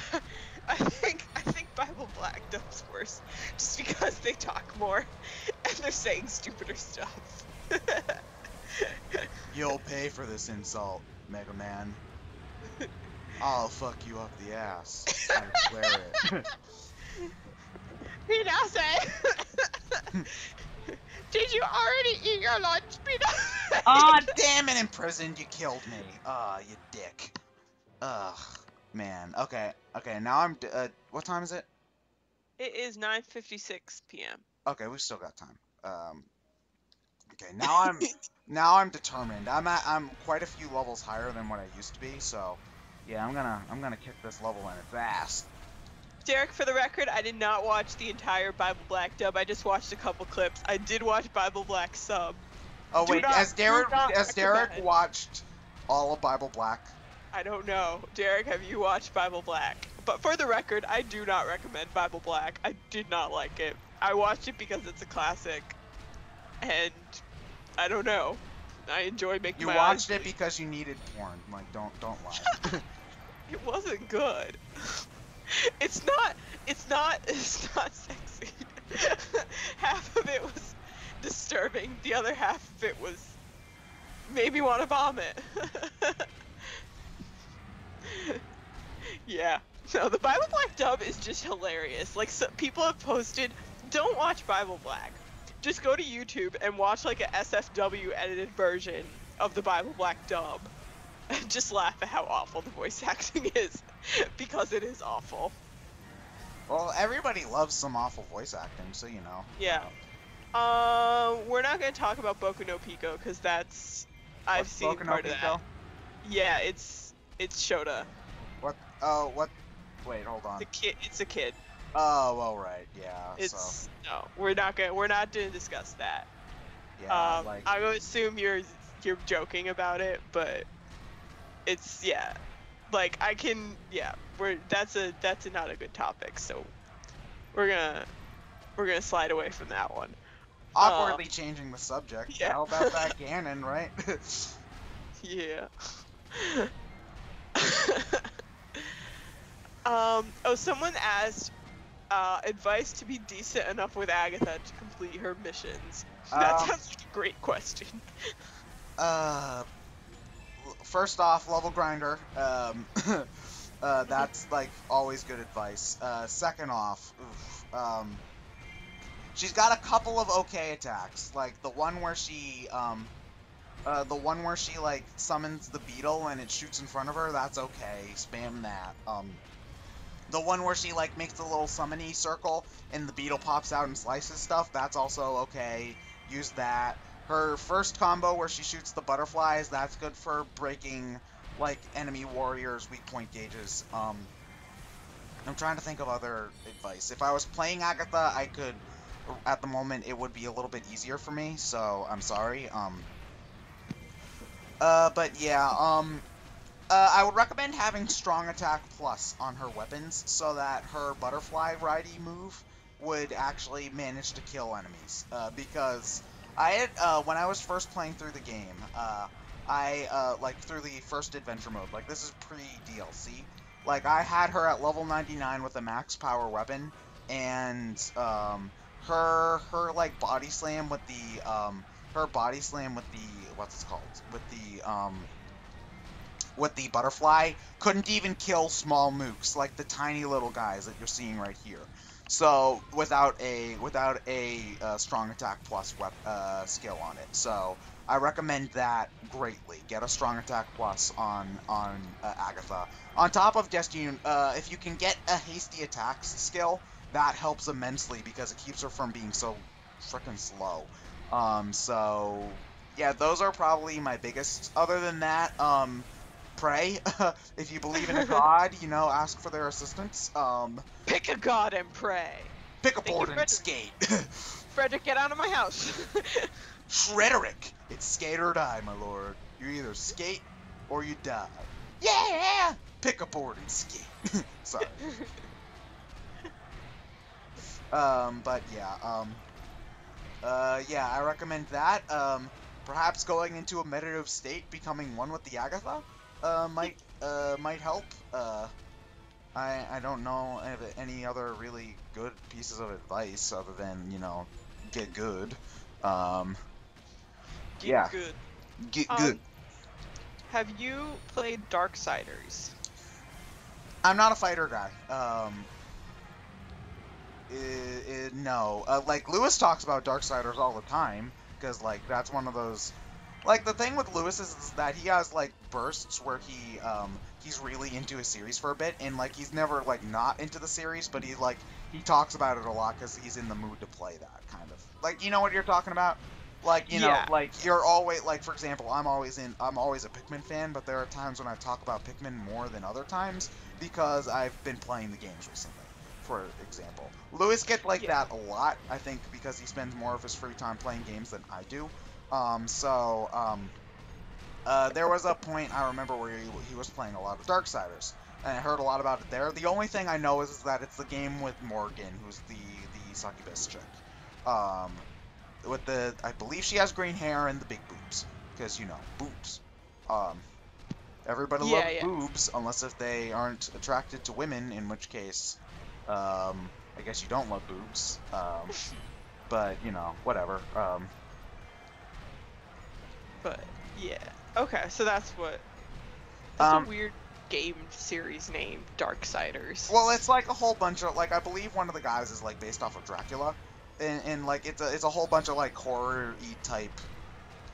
I think Bible Black dub's worse, just because they talk more and they're saying stupider stuff. You'll pay for this insult, Mega Man. I'll fuck you up the ass. I swear it. Pinase! Did you already eat your lunch, Pinase? Aw, damn it, imprisoned, you killed me. You dick. Ugh, man. Okay, now I'm, what time is it? It is 9:56 p.m. Okay, we still got time. Okay, now I'm determined. I'm quite a few levels higher than what I used to be, so yeah, I'm gonna kick this level in fast. Derek, for the record, I did not watch the entire Bible Black dub. I just watched a couple clips. I did watch Bible Black sub. Oh wait, has Derek recommend. watched all of Bible Black? I don't know. Derek, have you watched Bible Black? But for the record, I do not recommend Bible Black. I did not like it. I watched it because it's a classic, and I don't know. I enjoy making my eyes You watched it bleed. because you needed porn. Like, don't lie. It wasn't good. It's not sexy. Half of it was disturbing. The other half of it was made me want to vomit. Yeah. No, the Bible Black dub is just hilarious. Like, people have posted, don't watch Bible Black. Just go to YouTube and watch like a SFW edited version of the Bible Black dub. Just laugh at how awful the voice acting is, because it is awful. Well, everybody loves some awful voice acting, so you know. Yeah. We're not gonna talk about Boku no Pico because that's I've seen Boku no part of Pico? that. Yeah, it's Shota. What? Oh, what? Wait, hold on. It's a kid. Oh, well, right, yeah. It's no, we're not gonna discuss that. Yeah, like. I would assume you're joking about it, but it's like that's not a good topic, so we're gonna slide away from that one. Awkwardly changing the subject. Yeah. How about that Ganon, right? Yeah. Someone asked advice to be decent enough with Agatha to complete her missions. That sounds like a great question. First off, level grinder. That's like always good advice. Second off, she's got a couple of okay attacks, like the one where she like summons the beetle and it shoots in front of her. That's okay. Spam that. The one where she like makes a little summony circle and the beetle pops out and slices stuff. That's also okay. Use that. Her first combo where she shoots the butterflies, that's good for breaking, like, enemy warriors' weak point gauges. I'm trying to think of other advice. If I was playing Agatha, I could, at the moment, it would be a little bit easier for me, so I'm sorry. But yeah, I would recommend having Strong Attack Plus on her weapons so that her Butterfly Righty move would actually manage to kill enemies, because I had, when I was first playing through the game, like, through the first adventure mode, like, this is pre-DLC, like, I had her at level 99 with a max power weapon, and, her, like, body slam with the, what's it called, with the butterfly, couldn't even kill small mooks, like the tiny little guys that you're seeing right here. So without a strong attack plus skill on it. So I recommend that greatly. Get a strong attack plus on Agatha. On top of just if you can get a hasty attacks skill, that helps immensely because it keeps her from being so freaking slow. So yeah, those are probably my biggest. Other than that, pray. If you believe in a god, ask for their assistance. Pick a god and pray. Pick a board and skate. Frederick, get out of my house. Frederick, it's skate or die, my lord. You either skate or you die. Yeah! Pick a board and skate. Sorry. But yeah, yeah, I recommend that. Perhaps going into a meditative state, becoming one with the Agatha, might help. I don't know any other really good pieces of advice other than, get good. Yeah. Good. Get good. Have you played Darksiders? I'm not a fighter guy. No. Like, Lewis talks about Darksiders all the time, because, like, that's one of those... Like, the thing with Lewis is that he has, like, bursts where he's really into a series for a bit, and, like, he's never, like, not into the series, but he talks about it a lot because he's in the mood to play that, kind of. Like, you know what you're talking about? Like, you know, like, you're always, like, for example, I'm always a Pikmin fan, but there are times when I talk about Pikmin more than other times, because I've been playing the games recently, for example. Lewis gets like that a lot, I think, because he spends more of his free time playing games than I do. There was a point I remember where he was playing a lot of Darksiders, and I heard a lot about it there. The only thing I know is that it's the game with Morgan, who's the succubus chick. I believe she has green hair and the big boobs, because, boobs. Everybody loves boobs, unless if they aren't attracted to women, in which case, I guess you don't love boobs. But, whatever. But, yeah. Okay, so that's a weird game series name, Darksiders. Well, it's like a whole bunch of, like, I believe one of the guys is, like, based off of Dracula. And like, it's a whole bunch of, like, horror-y type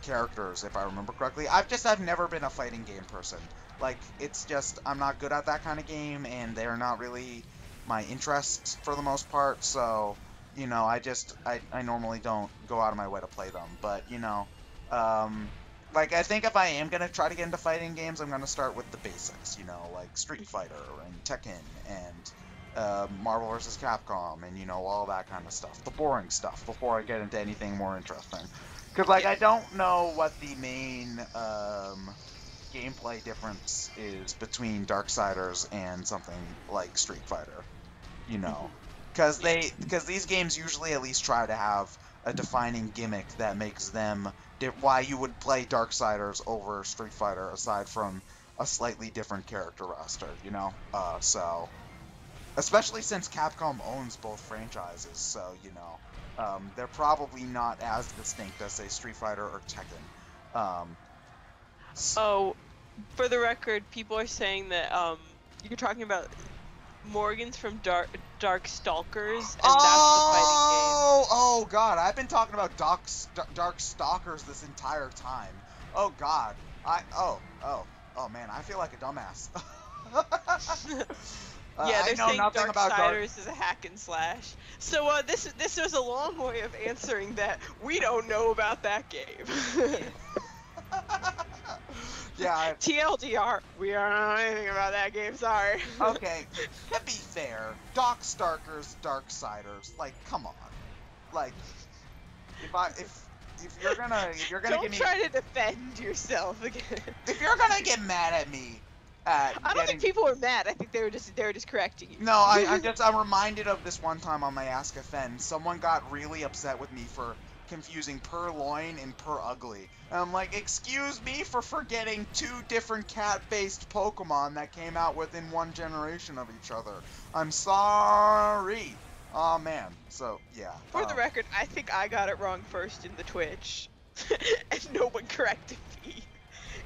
characters, if I remember correctly. I've never been a fighting game person. Like, it's just, I'm not good at that kind of game, and they're not really my interests for the most part, so, I normally don't go out of my way to play them, but, like, I think if I am going to try to get into fighting games, I'm going to start with the basics, like Street Fighter and Tekken and Marvel vs. Capcom and, all that kind of stuff. The boring stuff before I get into anything more interesting. Because, like, I don't know what the main gameplay difference is between Darksiders and something like Street Fighter, Because these games usually at least try to have a defining gimmick that makes them why you would play Darksiders over Street Fighter, aside from a slightly different character roster, so... Especially since Capcom owns both franchises, so, they're probably not as distinct as, say, Street Fighter or Tekken. Oh, for the record, people are saying that, you're talking about Morgan's from Dark Stalkers, and that's the fighting game. Oh, God, I've been talking about Dark Stalkers this entire time. Oh, God. Oh, man, I feel like a dumbass. Yeah, they're saying Darksiders is a hack and slash. So this was a long way of answering that we don't know about that game. Yeah. TLDR, we don't know anything about that game. Sorry. Okay, to be fair, Darkstalkers, Darksiders, like, come on, like, if you're gonna don't give me, try to defend yourself again. If you're gonna get mad at me. I don't think people were mad. I think they were just correcting you. No, I'm reminded of this one time on my Ask a Fen. Someone got really upset with me for confusing Purloin and Ugly. And I'm like, excuse me for forgetting two different cat-based Pokemon that came out within one generation of each other. I'm sorry. Oh man. So yeah. For the record, I think I got it wrong first in the Twitch, and no one corrected me.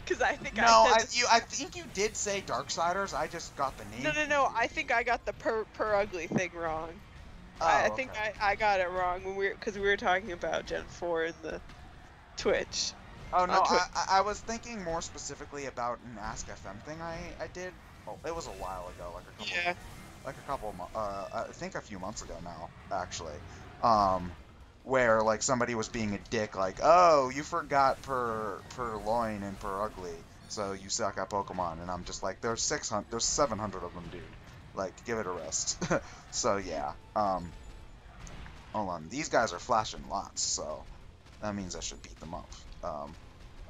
Because I think I think you did say Darksiders. I just got the name. No. I think I got the per ugly thing wrong. I Oh, think okay. I got it wrong when because we were talking about Gen 4 in the Twitch. Oh On no, Twitch. I was thinking more specifically about an Ask FM thing I did. Oh, it was a while ago, Yeah. like a couple I think a few months ago now, actually. Um, where like somebody was being a dick, like, oh, you forgot per loin and per ugly, so you suck at Pokemon, and I'm just like, there's 700 of them, dude. Like, give it a rest. So yeah. Hold on, these guys are flashing lots, so that means I should beat them up.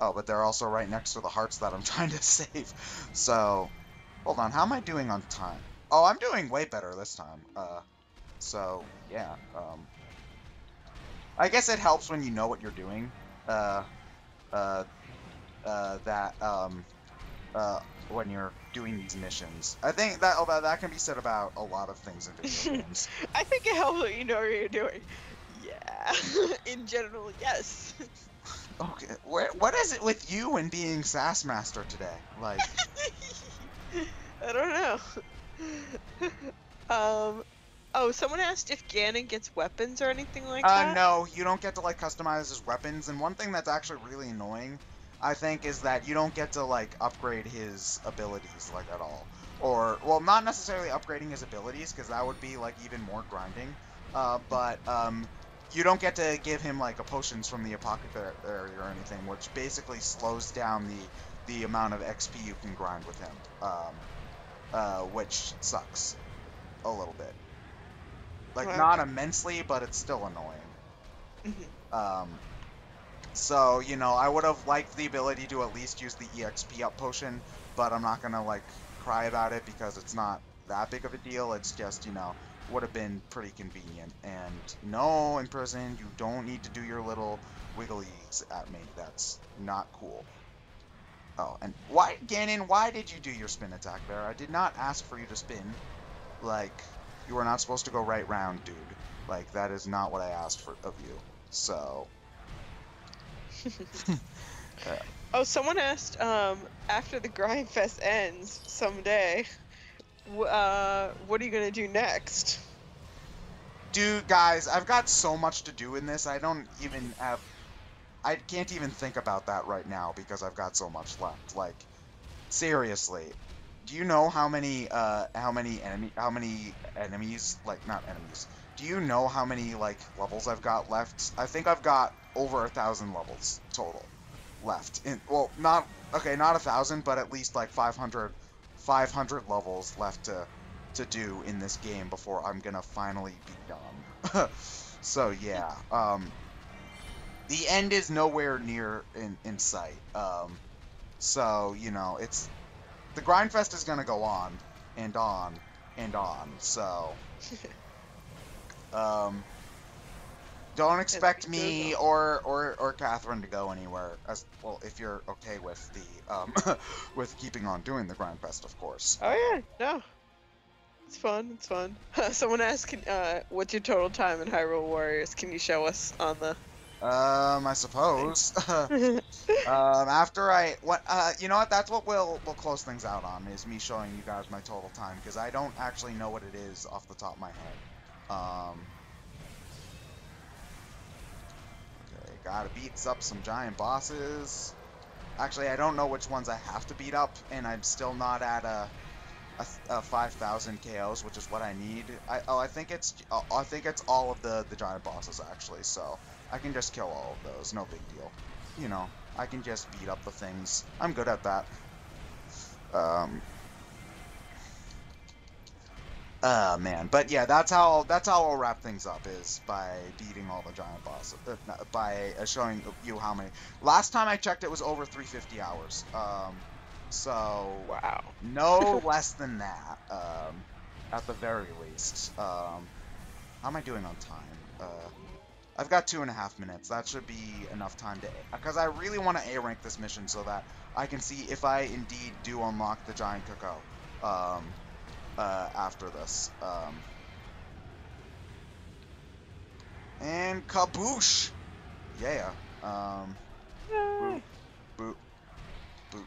Oh, but they're also right next to the hearts that I'm trying to save. So, hold on, how am I doing on time? Oh, I'm doing way better this time. So yeah. I guess it helps when you know what you're doing. Uh, uh, that when you're doing these missions. I think that can be said about a lot of things in video games. I think it helps that you know what you're doing. Yeah. In general, yes. Okay, what is it with you and being Sass Master today? Like, I don't know. Oh, someone asked if Ganon gets weapons or anything like that. no, you don't get to like customize his weapons, and one thing that's actually really annoying, I think, is that you don't get to like upgrade his abilities like at all. Or, well, not necessarily upgrading his abilities, because that would be like even more grinding. But you don't get to give him like a potions from the apothecary or anything, which basically slows down the amount of XP you can grind with him. Which sucks a little bit. Like, not Okay. immensely, but it's still annoying. Mhm. So, you know, I would have liked the ability to at least use the EXP up potion, but I'm not gonna, like, cry about it because it's not that big of a deal. It's just, you know, would have been pretty convenient. And no, in prison, you don't need to do your little wigglies at me. That's not cool. Oh, and why, Ganon, why did you do your spin attack there? I did not ask for you to spin. Like, you were not supposed to go right round, dude. Like, that is not what I asked for of you. So, uh, Oh, someone asked, after the Grindfest ends someday, what are you gonna do next? dude, guys, I've got so much to do in this. I can't even think about that right now because I've got so much left. Like, seriously, do you know how many enemies, like, not enemies, do you know how many, like, levels I've got left? I think I've got over 1,000 levels total left. Well, not, okay, not 1,000, but at least, like, 500 levels left to do in this game before I'm gonna finally be done. So, yeah, the end is nowhere near in sight. So, you know, the Grindfest is gonna go on and on and on. So, um, don't expect me or Catherine to go anywhere. As well, if you're okay with the with keeping on doing the Grindfest, of course. Oh yeah, no, it's fun. It's fun. Someone asked, what's your total time in Hyrule Warriors? Can you show us on the I thing? suppose. After you know what? That's what we'll close things out on, is me showing you guys my total time, because I don't actually know what it is off the top of my head. Okay, gotta beat up some giant bosses. Actually, I don't know which ones I have to beat up, and I'm still not at a 5,000 KOs, which is what I need. I think it's all of the giant bosses actually, so I can just kill all of those. No big deal. You know, I can just beat up the things. I'm good at that. Man, but yeah, that's how I'll wrap things up, is by beating all the giant bosses, by showing you how many. Last time I checked, it was over 350 hours. So Wow. no less than that, at the very least. How am I doing on time? I've got 2.5 minutes. That should be enough time to, because I really want to A rank this mission so that I can see if I indeed do unlock the giant cacao. After this. And kaboosh! Yeah. Boop, boop, boop.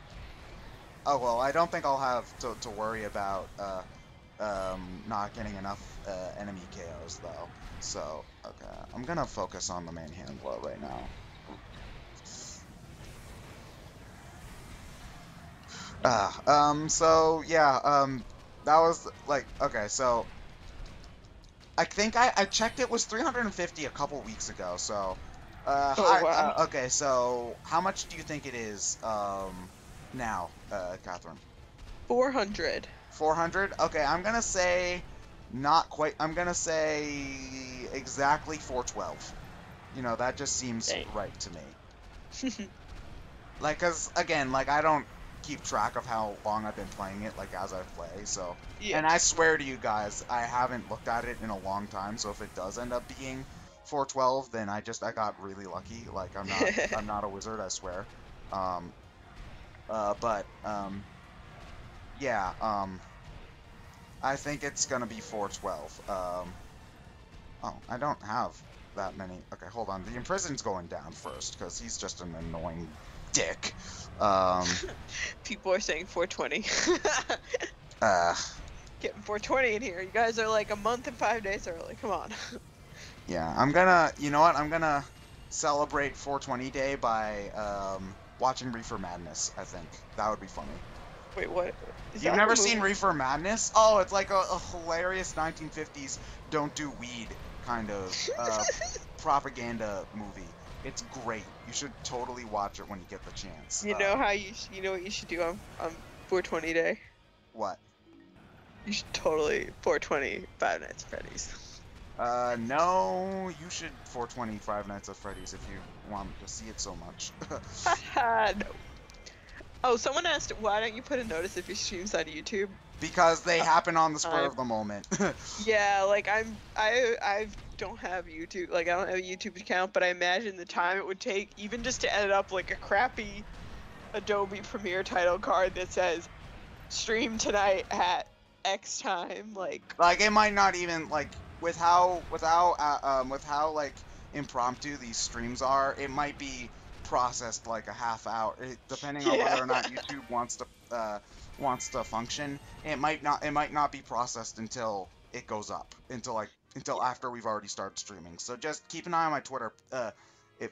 Oh, well, I don't think I'll have to worry about, not getting enough enemy KOs though. So okay, I'm gonna focus on the main hand blow right now. So yeah, that was like, okay, so I think I checked it was 350 a couple weeks ago, so, Oh wow. okay, so how much do you think it is, now, Catherine? 400. 400? Okay, I'm gonna say not quite, I'm gonna say exactly 412. You know, that just seems Dang. right to me. Like, cause again, like I don't keep track of how long I've been playing it, like as I play. So, Yeah. and I swear to you guys, I haven't looked at it in a long time. So if it does end up being 412, then I got really lucky. Like I'm not a wizard, I swear. Um, but yeah. I think it's gonna be 412. Oh, I don't have that many. Okay, hold on. The imprison's going down first because he's just an annoying dick. People are saying 420. Getting 420 in here. You guys are like a month and 5 days early. Come on. Yeah, I'm gonna, you know what? I'm gonna celebrate 420 Day by watching Reefer Madness. I think that would be funny. Wait, what? Is You've that never a seen movie? Reefer Madness? Oh, it's like a hilarious 1950s don't do weed kind of propaganda movie. It's great. You should totally watch it when you get the chance. You know how you know what you should do on 420 day? What? You should totally 420 Five Nights at Freddy's. No, you should 420 Five Nights at Freddy's if you want to see it so much. Haha, no. Oh, someone asked, why don't you put a notice if your stream's on YouTube? Because they happen on the spur of the moment. Yeah, like I don't have YouTube, like I don't have a YouTube account, but I imagine the time it would take even just to edit up like a crappy Adobe Premiere title card that says stream tonight at X time, like it might not even like with how like impromptu these streams are, it might be processed like a half hour, depending on whether yeah. or not YouTube wants to function. It might not be processed until it goes up, until after we've already started streaming. So just keep an eye on my Twitter.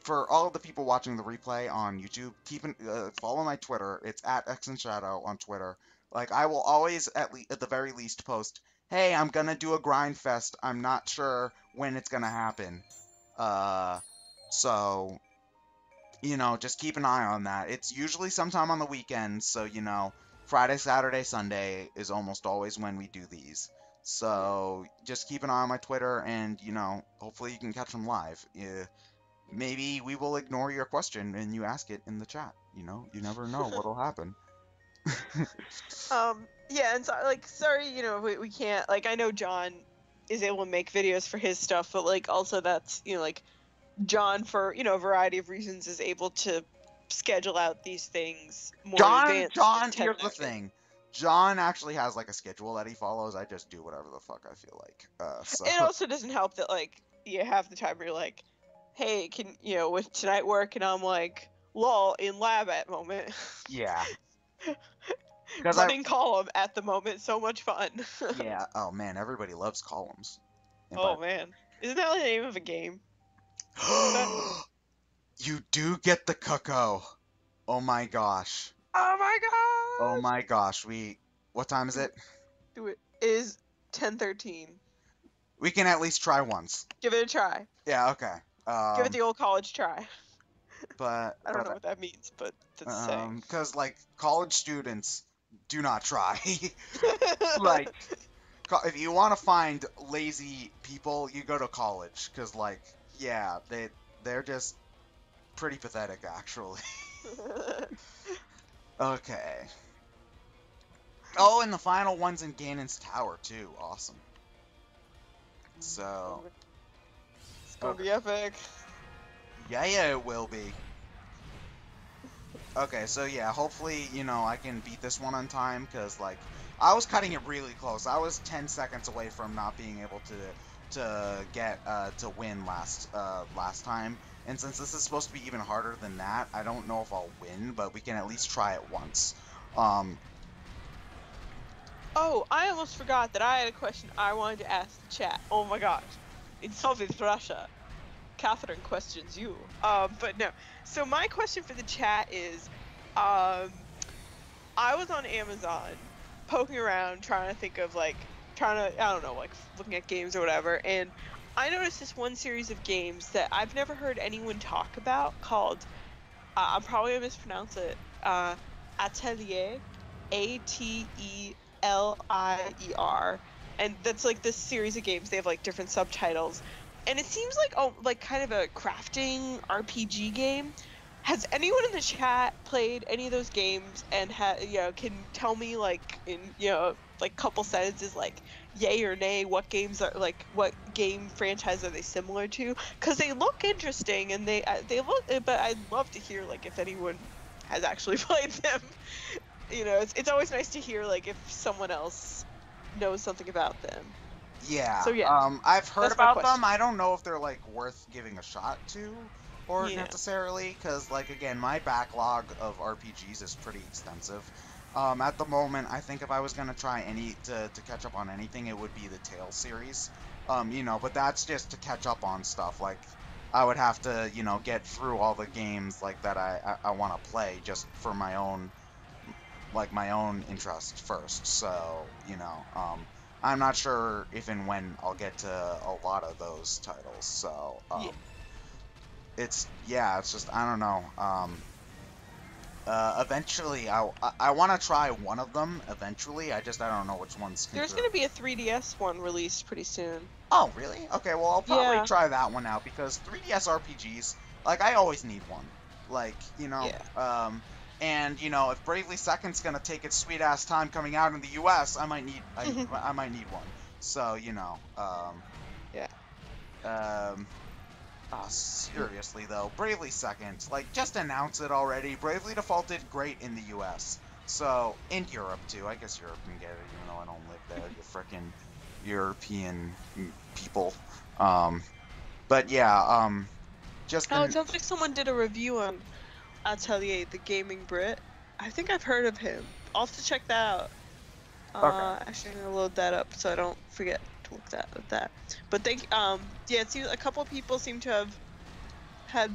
For all of the people watching the replay on YouTube, follow my Twitter. It's at ExandShadow on Twitter. Like I will always at the very least post, "Hey, I'm gonna do a Grindfest. I'm not sure when it's gonna happen." So you know, just keep an eye on that. It's usually sometime on the weekends, so you know, Friday, Saturday, Sunday is almost always when we do these. So just keep an eye on my Twitter, and you know, hopefully you can catch them live. Maybe we will ignore your question and you ask it in the chat. You know, you never know what'll happen. Yeah, and so like sorry, you know, we can't, like I know John is able to make videos for his stuff, but like also that's, you know, like John, for, you know, a variety of reasons, is able to schedule out these things more in advance. John, here's the thing. John actually has like a schedule that he follows. I just do whatever the fuck I feel like. So It also doesn't help that like you have the time where you're like, hey, can you know, with tonight work, and I'm like, lol, in lab at moment. yeah. Running column at the moment, so much fun. Yeah. Oh man, everybody loves columns. Oh man, isn't that the name of a game? You do get the cuckoo. Oh my gosh. Oh my god. Oh my gosh. What time is it? Do it. It is 10:13. We can at least try once. Give it a try. Yeah. Okay. Give it the old college try. But I don't know what that means, but that's saying. because like college students do not try. Like, if you want to find lazy people, you go to college, because like, yeah, they're just pretty pathetic actually. Okay. Oh, and the final one's in Ganon's Tower too. Awesome. So it's gonna be epic. Yeah, it will be. Okay, so yeah, hopefully, you know, I can beat this one on time, because, like, I was cutting it really close. I was 10 seconds away from not being able to win last time. And since this is supposed to be even harder than that, I don't know if I'll win, but we can at least try it once. Oh, I almost forgot that I had a question I wanted to ask the chat. Oh my gosh. In Soviet Russia, Catherine questions you. But no. So my question for the chat is, I was on Amazon poking around trying to think of I don't know, like looking at games or whatever, and I noticed this one series of games that I've never heard anyone talk about called, I'm probably gonna mispronounce it, Atelier, Atelier, and that's like this series of games. They have like different subtitles, and it seems like kind of a crafting RPG game. Has anyone in the chat played any of those games and can tell me like in like couple sentences like yay or nay what games are like what game franchise are they similar to? Because they look interesting and they look, but I'd love to hear like if anyone has actually played them. It's always nice to hear like if someone else knows something about them. Yeah. So yeah, I've heard that's my about question. them. I don't know if they're like worth giving a shot to, or Yeah. necessarily, because like again, my backlog of RPGs is pretty extensive. At the moment, I think if I was gonna try to catch up on anything, it would be the Tales series. But that's just to catch up on stuff. Like, I would have to, get through all the games like that I want to play just for my own interest first. So, I'm not sure if and when I'll get to a lot of those titles. So, Yeah. it's just I don't know. Eventually, I want to try one of them. Eventually, I don't know which ones. There's gonna be a 3DS one released pretty soon. Oh, really? Okay, well, I'll probably Yeah. try that one out because 3DS RPGs, like, I always need one. Like, Yeah. And if Bravely Second's gonna take its sweet ass time coming out in the U.S., I might need one. So Yeah. Seriously though, Bravely Second, like just announce it already. Bravely Default did great in the U.S. So in Europe too. I guess Europe can get it, even though I don't live there. You frickin' European people. But yeah, just. Oh, it sounds like someone did a review on Atelier, the gaming Brit. I think I've heard of him. I'll have to check that out. Okay. Actually, I'm gonna load that up so I don't forget to look at that. But it seems a couple people seem to have had,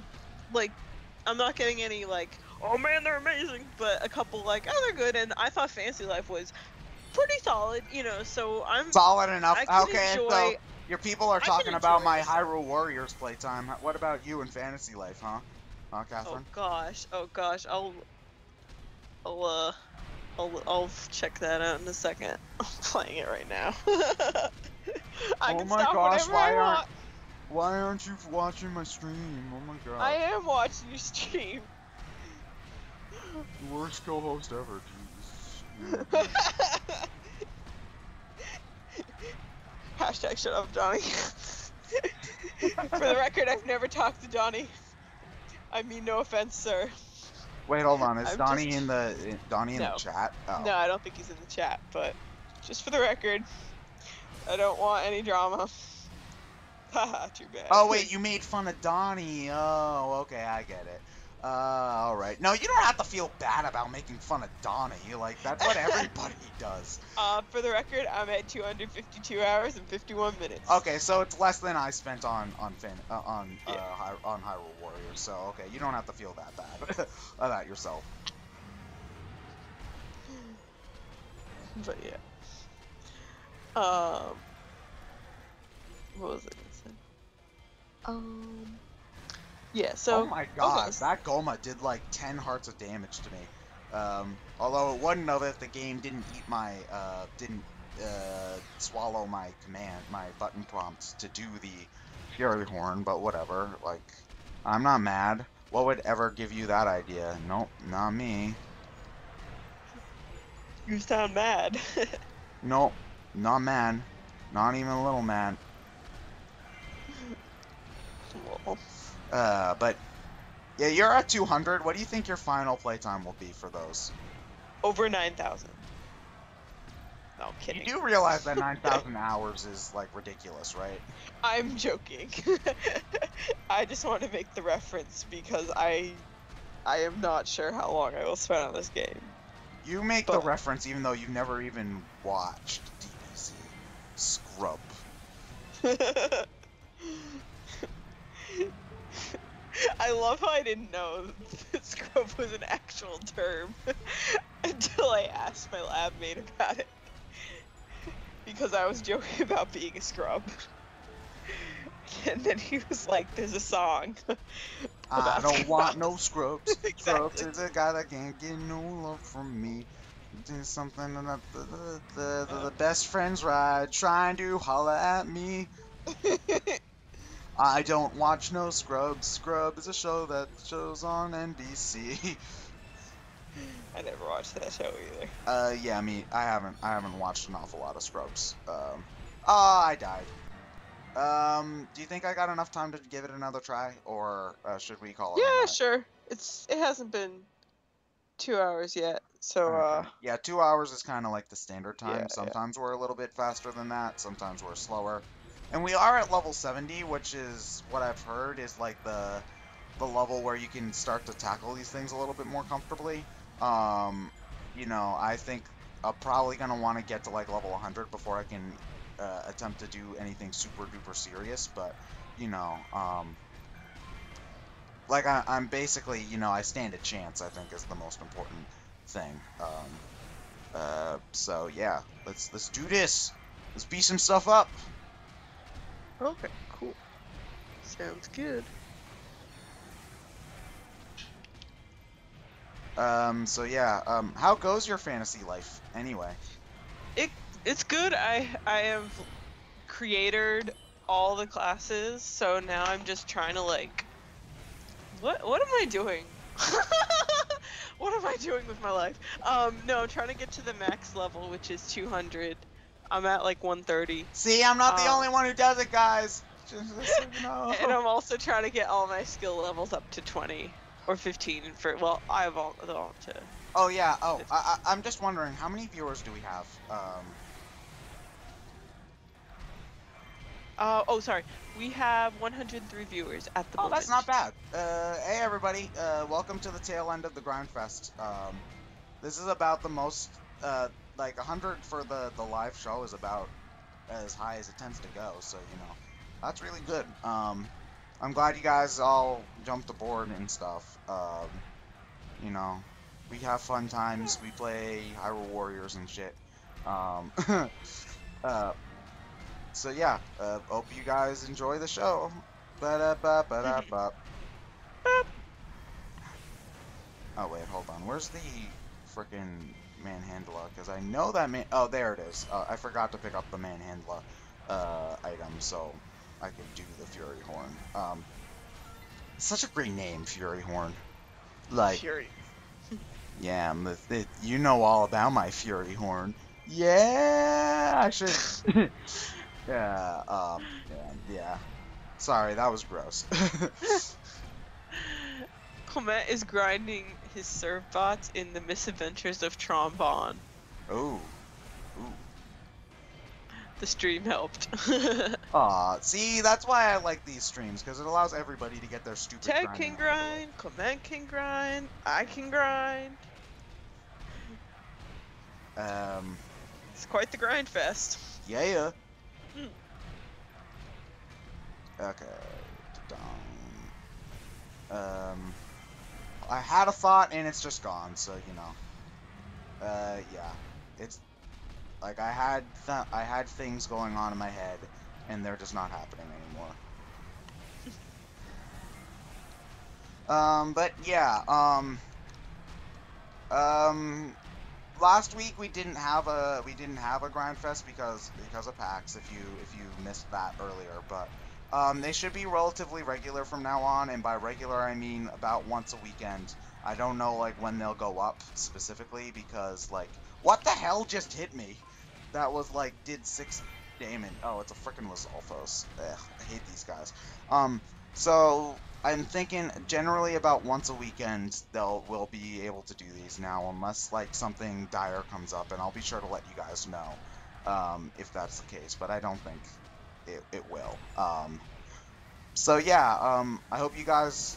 like, I'm not getting any like, oh man, they're amazing, but a couple like, oh, they're good, and I thought Fantasy Life was pretty solid, so I'm solid enough. I can Okay, enjoy, so your people are I can talking about enjoy my this. Hyrule Warriors playtime. What about you in Fantasy Life, huh? Huh, Catherine? Oh gosh, I'll check that out in a second. I'm playing it right now. I can stop whenever I want. Why aren't you watching my stream? Oh my god. I am watching your stream. The worst co-host ever, Jesus. Hashtag shut up, Donnie. For the record, I've never talked to Donnie. I mean, no offense, sir. Wait, hold on. Is I'm Donnie just- in the chat? Oh. No, I don't think he's in the chat, but just for the record, I don't want any drama. Haha, too bad. Oh wait, you made fun of Donnie. Oh, okay, I get it. All right. No, you don't have to feel bad about making fun of Donnie. Like that's what everybody does. For the record, I'm at 252 hours and 51 minutes. Okay, so it's less than I spent on Hyrule Warriors. So okay, you don't have to feel that bad about yourself. But yeah. What was it gonna say? Yeah, so. Oh my god, that Goma did like 10 hearts of damage to me. Although it wasn't of it, the game didn't eat my, swallow my button prompts to do the Fury Horn, but whatever. Like, I'm not mad. What would ever give you that idea? Nope, not me. You sound mad. Nope, not mad. Not even a little mad. But yeah, you're at 200. What do you think your final playtime will be for those? Over 9,000. No, I'm kidding. You do realize that 9,000 hours is like ridiculous, right? I'm joking. I just want to make the reference because I am not sure how long I will spend on this game. You make the But reference even though you've never even watched DBZ. Scrub. I love how I didn't know that scrub was an actual term until I asked my lab mate about it. Because I was joking about being a scrub. And then he was like, there's a song. I don't scrubs. want no scrubs. Exactly. Scrubs is a guy that can't get no love from me. Do something that the best friends ride, trying to holla at me. I don't watch no Scrubs. Scrub is a show that shows on NBC. I never watched that show either. Yeah, I haven't watched an awful lot of Scrubs. I died. Do you think I got enough time to give it another try, or should we call it? Yeah, sure. It hasn't been 2 hours yet, so okay. Yeah, 2 hours is kind of like the standard time. Yeah, Sometimes we're a little bit faster than that. Sometimes we're slower. And we are at level 70, which is what I've heard is like the level where you can start to tackle these things a little bit more comfortably. You know, I think I'm probably gonna want to get to like level 100 before I can attempt to do anything super duper serious. But you know, like I'm basically, you know, I stand a chance. I think is the most important thing. So yeah, let's do this. Let's beat some stuff up. Okay, cool. Sounds good. So yeah, how goes your fantasy life anyway? It's good. I have creatored all the classes, so now I'm just trying to like what am I doing? What am I doing with my life? No, I'm trying to get to the max level, which is 200. I'm at like 130. See, I'm not the only one who does it, guys. Just so you know. And I'm also trying to get all my skill levels up to 20 or 15 for, well, I have all to. Oh yeah. Oh, I'm just wondering, how many viewers do we have? Oh, sorry. We have 103 viewers at the moment. Oh, that's not bad. Hey everybody. Welcome to the tail end of the Grindfest. This is about the most, like 100 for the live show is about as high as it tends to go. So you know, that's really good. I'm glad you guys all jumped aboard and stuff. You know, we have fun times. We play Hyrule Warriors and shit. So yeah, hope you guys enjoy the show. Ba-da-ba-ba-da-ba. Oh wait, hold on. Where's the frickin' manhandler? Because I know that man. Oh, there it is. I forgot to pick up the manhandler item, so I could do the Fury Horn. Such a great name, Fury Horn. Like, Fury. yeah, you know all about my Fury Horn. Yeah, I should. Yeah, yeah. Sorry, that was gross. Clement is grinding his serve bots in the misadventures of Trombone. Oh. Ooh. The stream helped. Aw, see, that's why I like these streams, because it allows everybody to get their stupid Ted can grind, Clement can grind, I can grind. It's quite the grind fest. Yeah. Mm. Okay. I had a thought and it's just gone, so you know. Yeah. It's like I had things going on in my head and they're just not happening anymore. But yeah, last week we didn't have a Grindfest because of PAX. If you missed that earlier, but they should be relatively regular from now on, and by regular I mean about once a weekend. I don't know like when they'll go up specifically because like what the hell just hit me? That was like did 6 damage. Oh, it's a freaking Lizalfos. Ugh, I hate these guys. So I'm thinking generally about once a weekend we'll be able to do these now, unless like something dire comes up, and I'll be sure to let you guys know if that's the case. But I don't think it will. So yeah, I hope you guys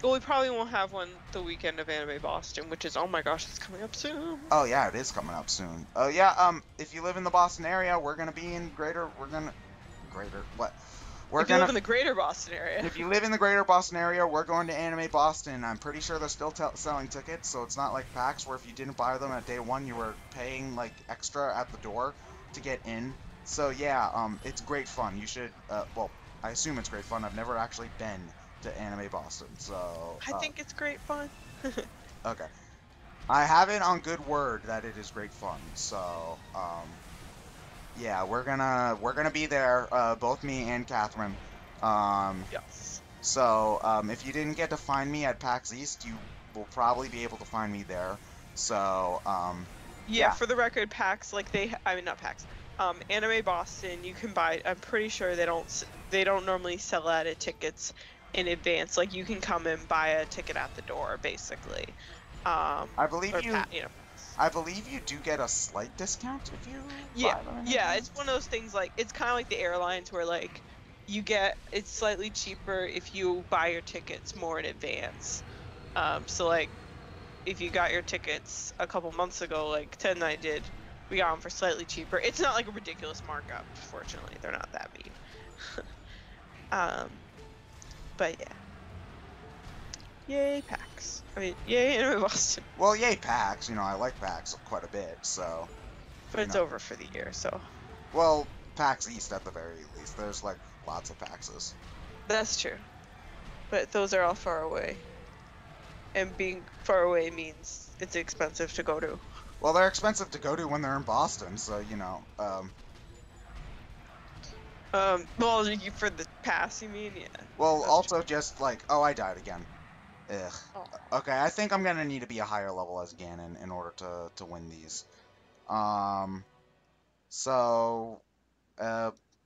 Well, we probably won't have one the weekend of Anime Boston, which is, oh my gosh, it's coming up soon. Oh yeah, it is coming up soon. Oh yeah, if you live in the Boston area, we're gonna be in what? We're If you live gonna in the greater Boston area. If you live in the greater Boston area, we're going to Anime Boston. I'm pretty sure they're still selling tickets, so it's not like PAX where if you didn't buy them at day one, you were paying like extra at the door to get in. So yeah, it's great fun. You should, well, I assume it's great fun. I've never actually been to Anime Boston, so. I think it's great fun. Okay. I have it on good word that it is great fun. So, yeah, we're gonna be there, both me and Catherine. Yes. So, if you didn't get to find me at PAX East, you will probably be able to find me there. So, yeah, for the record, PAX, like I mean not PAX, Anime Boston, you can buy. I'm pretty sure they don't normally sell out of tickets in advance. Like you can come and buy a ticket at the door, basically. I believe or you. you know. I believe you do get a slight discount if you. Yeah, buy them in yeah, advance. it's one of those things. Like it's kind of like the airlines, where like it's slightly cheaper if you buy your tickets more in advance. So like if you got your tickets a couple months ago, like Ted and I did, we got them for slightly cheaper. It's not like a ridiculous markup, fortunately. They're not that mean. But yeah. Yay, PAX. I mean, yay, Anime Boston. Well, yay, PAX. You know, I like PAX quite a bit, so. But it's over for the year, so. Well, PAX East at the very least. There's like lots of PAXs. That's true. But those are all far away. And being far away means it's expensive to go to. Well, they're expensive to go to when they're in Boston, so, you know, Well, for the pass, you mean? Yeah. Well, also just like, oh, I died again. Ugh. Oh. Okay, I think I'm gonna need to be a higher level as Ganon in order to win these. So,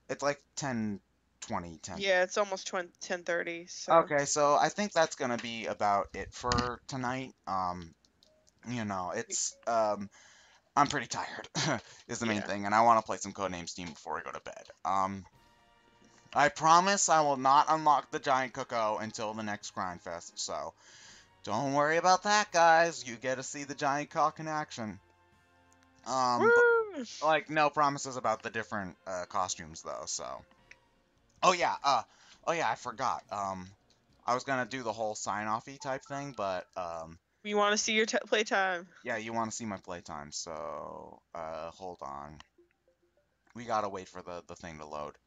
it's like 10, 20, 10. Yeah, it's almost 10:30. So. Okay, so I think that's gonna be about it for tonight. You know, it's I'm pretty tired is the main thing, and I want to play some Codename Steam before I go to bed. I promise I will not unlock the Giant Cuckoo until the next Grindfest, so don't worry about that, guys. You get to see the Giant Cock in action. But, like, no promises about the different costumes, though, so. Oh, yeah, I forgot. I was gonna do the whole sign-off-y type thing, but, You want to see your playtime? Yeah, you want to see my playtime, so, hold on. We gotta wait for the thing to load.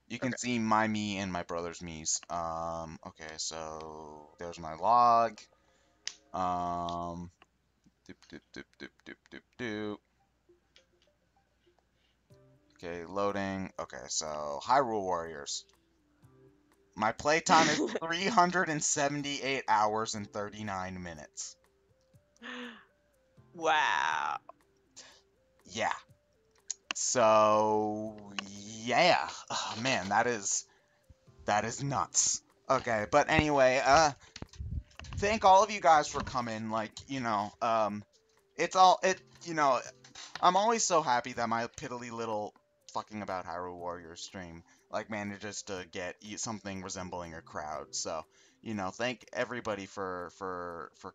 You can see my me and my brother's me's. Okay, so there's my log. Doop, doop, doop, doop, doop, doop, doop. Okay, loading. Okay, so Hyrule Warriors. My playtime is 378 hours and 39 minutes. Wow. Yeah. So, yeah. Oh, man, that is nuts. Okay, but anyway, thank all of you guys for coming. Like, you know, you know, I'm always so happy that my piddly little fucking about Hyrule Warriors stream, like, manages to get something resembling a crowd. So, you know, thank everybody for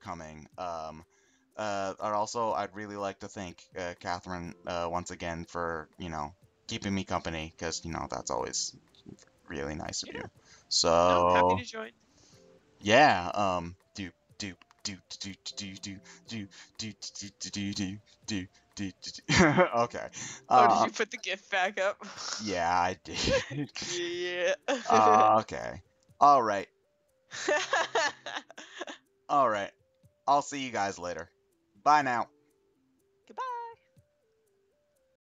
coming. I'd really like to thank Catherine once again for, you know, keeping me company, because, you know, that's always really nice of you. So, I'm happy to join. Yeah, do do do do do do do do do do do do. Okay. Oh, did you put the gift back up? Yeah, I did. Yeah. Okay. All right. All right. I'll see you guys later. Bye now.